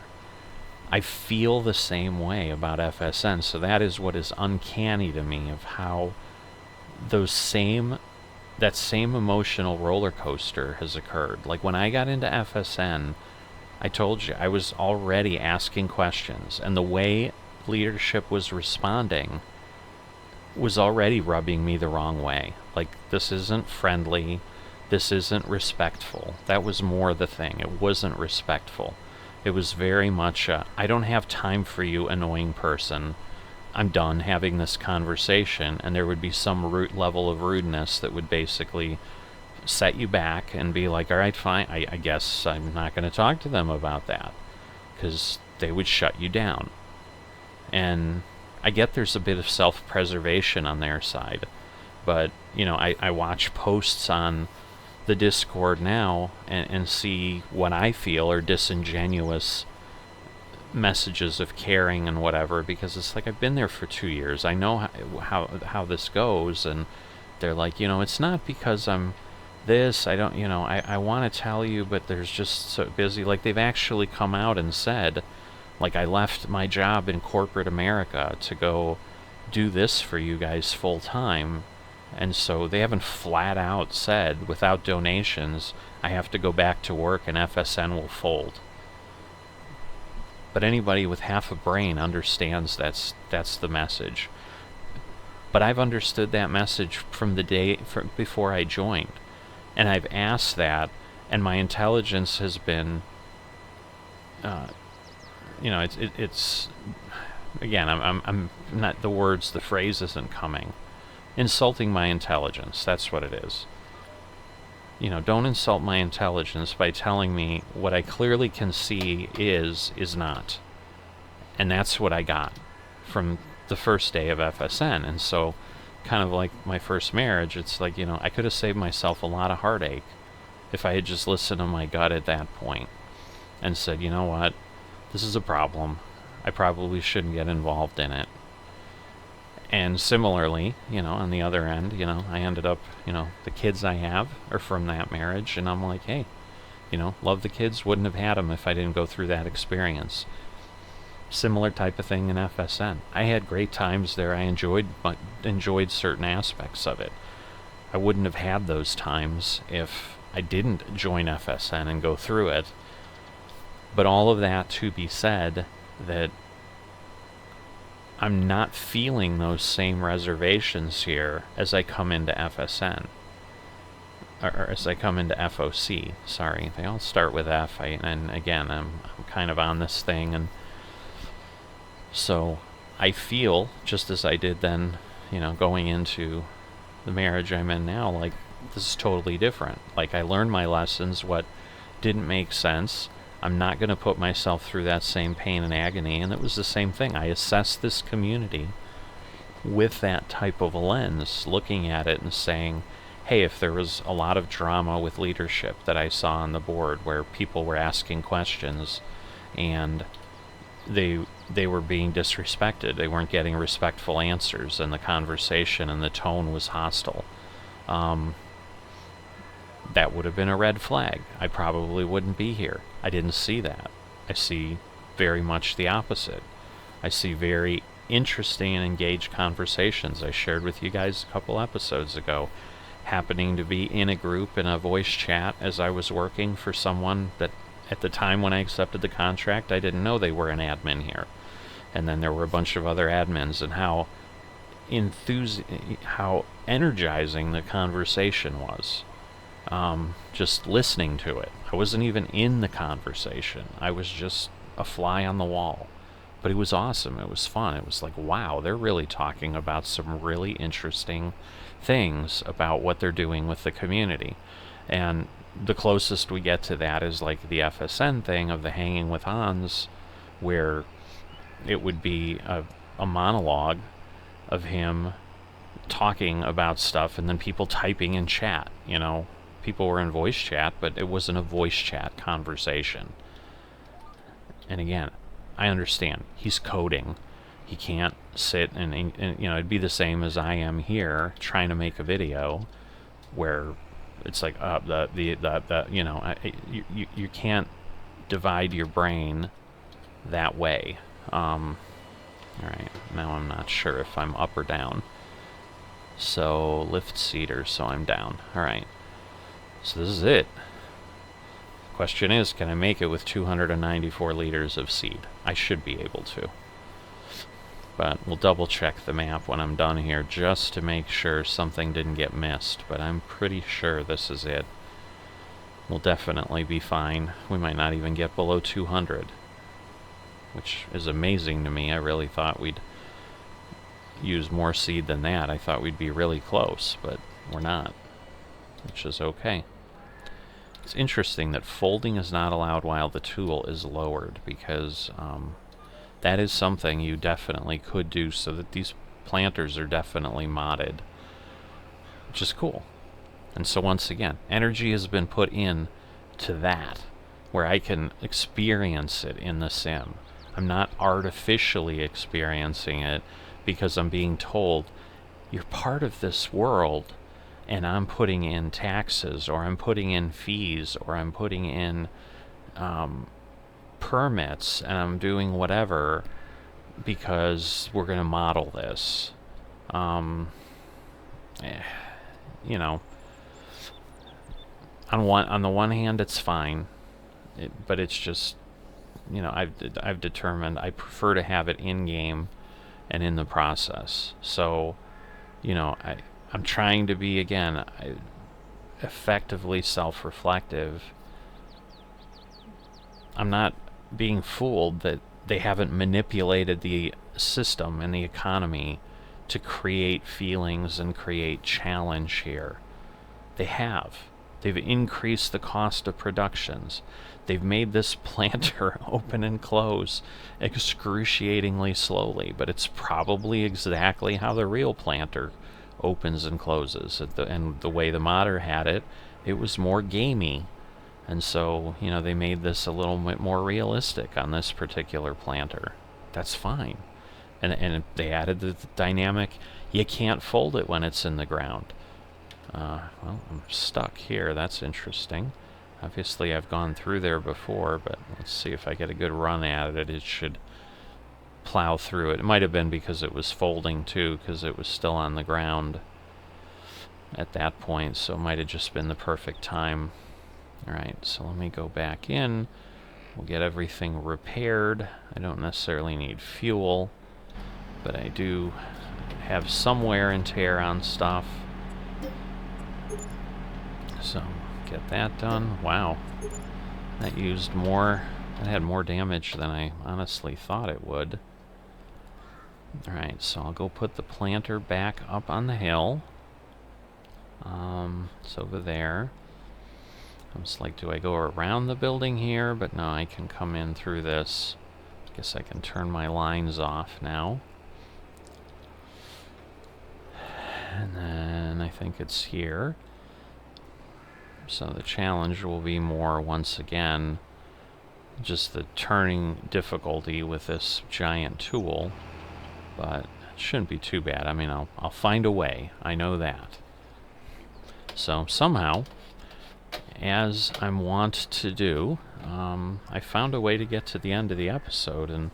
I feel the same way about FSN, so that is what is uncanny to me, of how that same emotional roller coaster has occurred. Like when I got into FSN, I told you I was already asking questions, and the way leadership was responding was already rubbing me the wrong way. Like, this isn't friendly, this isn't respectful. That was more the thing. It wasn't respectful. It was very much, I don't have time for you, annoying person. I'm done having this conversation, and there would be some level of rudeness that would basically set you back and be like, all right, fine, I guess I'm not going to talk to them about that, because they would shut you down. And I get there's a bit of self-preservation on their side, but, you know, I watch posts on the Discord now and see what I feel are disingenuous messages of caring and whatever, because it's like, I've been there for 2 years. I know how this goes, and they're like, you know, it's not because I'm this, I don't, you know, I want to tell you, but there's just so busy. Like, they've actually come out and said, like, I left my job in corporate America to go do this for you guys full time, and so they haven't flat out said, without donations, I have to go back to work and FSN will fold. But anybody with half a brain understands that's the message. But I've understood that message from the day before I joined, and I've asked that, and my intelligence has been, you know, it's again, I'm not, the phrase isn't coming. Insulting my intelligence, that's what it is. You know, don't insult my intelligence by telling me what I clearly can see is not. And that's what I got from the first day of FSN. And so, kind of like my first marriage, it's like, you know, I could have saved myself a lot of heartache if I had just listened to my gut at that point and said, you know what, this is a problem. I probably shouldn't get involved in it. And similarly, you know, on the other end, you know, I ended up, you know, the kids I have are from that marriage, and I'm like, hey, you know, love the kids, wouldn't have had them if I didn't go through that experience. Similar type of thing in FSN. I had great times there. I enjoyed certain aspects of it. I wouldn't have had those times if I didn't join FSN and go through it. But all of that to be said, that I'm not feeling those same reservations here as I come into FSN. Or as I come into FOC, sorry. They all start with F, and again, I'm kind of on this thing, and so I feel, just as I did then, you know, going into the marriage I'm in now, like, this is totally different. Like, I learned my lessons, what didn't make sense. I'm not going to put myself through that same pain and agony, and it was the same thing. I assessed this community with that type of a lens, looking at it and saying, hey, if there was a lot of drama with leadership that I saw on the board where people were asking questions and they were being disrespected, they weren't getting respectful answers, and the conversation and the tone was hostile, that would have been a red flag. I probably wouldn't be here. I didn't see that. I see very much the opposite. I see very interesting and engaged conversations. I shared with you guys a couple episodes ago, happening to be in a group in a voice chat as I was working for someone that at the time when I accepted the contract, I didn't know they were an admin here. And then there were a bunch of other admins, and how energizing the conversation was. Just listening to it. I wasn't even in the conversation. I was just a fly on the wall. But it was awesome. It was fun. It was like, wow, they're really talking about some really interesting things about what they're doing with the community. And the closest we get to that is like the FSN thing of the Hanging with Hans, where it would be a monologue of him talking about stuff and then people typing in chat, you know. People were in voice chat, but it wasn't a voice chat conversation. And again, I understand. He's coding. He can't sit and you know, it'd be the same as I am here trying to make a video where it's like you know, you can't divide your brain that way. All right, now I'm not sure if I'm up or down. So lift cedar, so I'm down. All right. So this is it. Question is, can I make it with 294 liters of seed? I should be able to. But we'll double check the map when I'm done here just to make sure something didn't get missed. But I'm pretty sure this is it. We'll definitely be fine. We might not even get below 200. which is amazing to me. I really thought we'd use more seed than that. I thought we'd be really close, but we're not, which is okay. It's interesting that folding is not allowed while the tool is lowered, because that is something you definitely could do, so that these planters are definitely modded, which is cool. And so once again, energy has been put in to that, where I can experience it in the sim. I'm not artificially experiencing it because I'm being told, you're part of this world, and I'm putting in taxes, or I'm putting in fees, or I'm putting in permits, and I'm doing whatever because we're going to model this. You know, on the one hand, it's fine, but it's just, you know, I've determined I prefer to have it in game and in the process. So, you know, I'm trying to be, again, effectively self-reflective. I'm not being fooled that they haven't manipulated the system and the economy to create feelings and create challenge here. They have. They've increased the cost of productions. They've made this planter open and close excruciatingly slowly, but it's probably exactly how the real planter opens and closes. And the way the modder had it, it was more gamey. And so, you know, they made this a little bit more realistic on this particular planter. That's fine. And they added the dynamic, you can't fold it when it's in the ground. Well, I'm stuck here. That's interesting. Obviously, I've gone through there before, but let's see if I get a good run at it. It should plow through it. It might have been because it was folding, too, because it was still on the ground at that point, so it might have just been the perfect time. Alright, so let me go back in. We'll get everything repaired. I don't necessarily need fuel, but I do have some wear and tear on stuff. So, get that done. Wow. That used more. That had more damage than I honestly thought it would. Alright, so I'll go put the planter back up on the hill. It's over there. I was like, do I go around the building here? But no, I can come in through this. I guess I can turn my lines off now. And then I think it's here. So the challenge will be more, once again, just the turning difficulty with this giant tool. But it shouldn't be too bad. I mean, I'll find a way. I know that. So somehow, as I'm wont to do, I found a way to get to the end of the episode and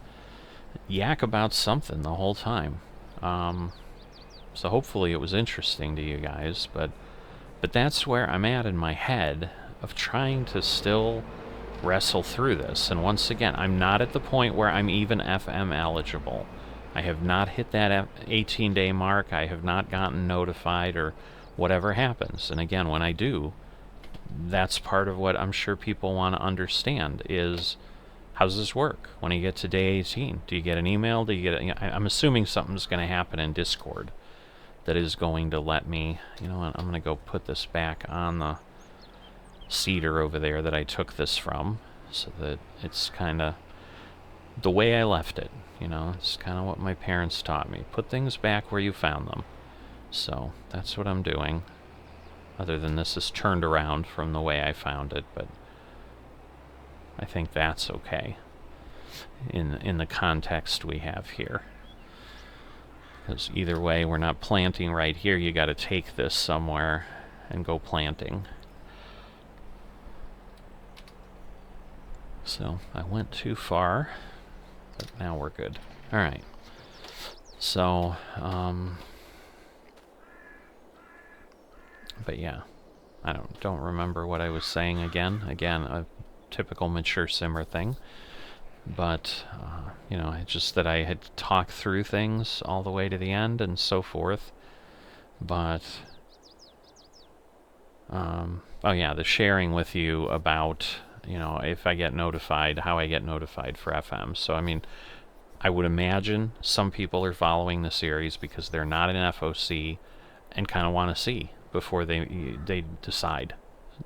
yak about something the whole time. So hopefully it was interesting to you guys, but that's where I'm at in my head of trying to still wrestle through this. And once again, I'm not at the point where I'm even FM eligible. I have not hit that 18-day mark. I have not gotten notified or whatever happens. And again, when I do, that's part of what I'm sure people want to understand is, how does this work when you get to day 18? Do you get an email? Do you get I'm assuming something's going to happen in Discord that is going to let me, you know what, I'm going to go put this back on the cedar over there that I took this from, so that it's kind of the way I left it. You know, it's kind of what my parents taught me. Put things back where you found them. So that's what I'm doing. Other than this is turned around from the way I found it, but I think that's okay in the context we have here. Because either way, we're not planting right here. You got to take this somewhere and go planting. So I went too far, but now we're good. All right. So, but yeah, I don't remember what I was saying again. Again, a typical mature simmer thing. But, you know, it's just that I had talked through things all the way to the end and so forth. But, oh yeah, the sharing with you about you know, if I get notified, how I get notified for FM. So, I mean, I would imagine some people are following the series because they're not in FOC and kind of want to see before they decide.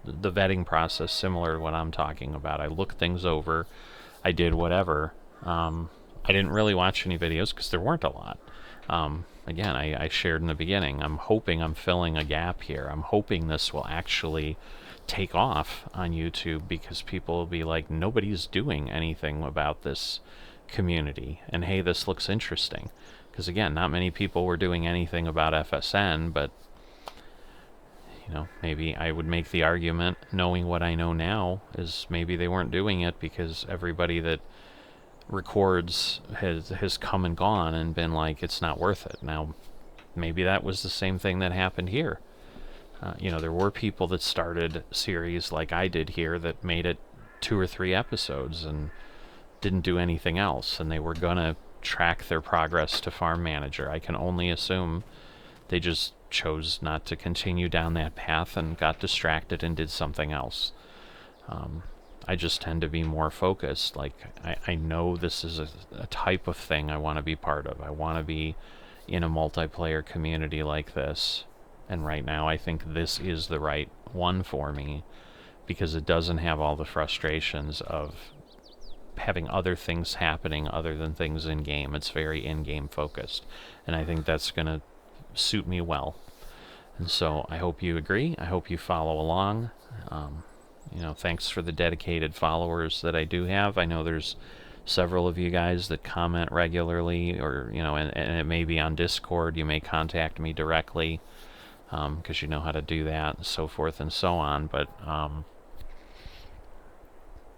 The vetting process, similar to what I'm talking about. I look things over. I did whatever. I didn't really watch any videos because there weren't a lot. Again, I shared in the beginning, I'm hoping I'm filling a gap here. I'm hoping this will actually take off on YouTube because people will be like, nobody's doing anything about this community, and hey, this looks interesting. Because again, not many people were doing anything about FSN, but you know, maybe I would make the argument, knowing what I know now, is maybe they weren't doing it because everybody that records has come and gone and been like, it's not worth it. Now, maybe that was the same thing that happened here. You know, there were people that started series like I did here that made it 2 or 3 episodes and didn't do anything else, and they were gonna track their progress to Farm Manager. I can only assume they just chose not to continue down that path and got distracted and did something else. I just tend to be more focused. Like, I know this is a type of thing I want to be part of. I want to be in a multiplayer community like this. And right now I think this is the right one for me because it doesn't have all the frustrations of having other things happening other than things in-game. It's very in-game focused. And I think that's going to suit me well. And so I hope you agree. I hope you follow along. You know, thanks for the dedicated followers that I do have. I know there's several of you guys that comment regularly, or, you know, and it may be on Discord. You may contact me directly because you know how to do that, and so forth and so on. But,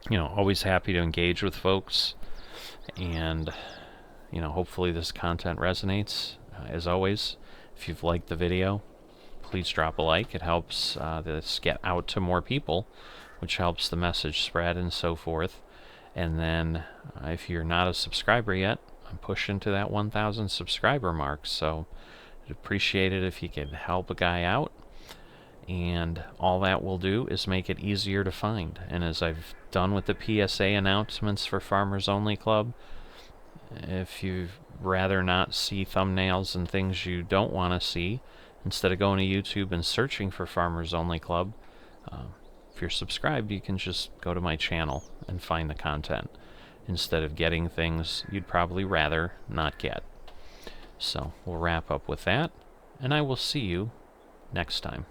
you know, always happy to engage with folks. And, you know, hopefully this content resonates. As always, if you've liked the video, please drop a like. It helps this get out to more people, which helps the message spread and so forth. And then if you're not a subscriber yet, I'm pushing to that 1,000 subscriber mark, so I'd appreciate it if you could help a guy out. And all that will do is make it easier to find. And as I've done with the PSA announcements for Farmers Only Club, if you'd rather not see thumbnails and things you don't want to see, instead of going to YouTube and searching for Farmers Only Club, if you're subscribed, you can just go to my channel and find the content instead of getting things you'd probably rather not get. So we'll wrap up with that, and I will see you next time.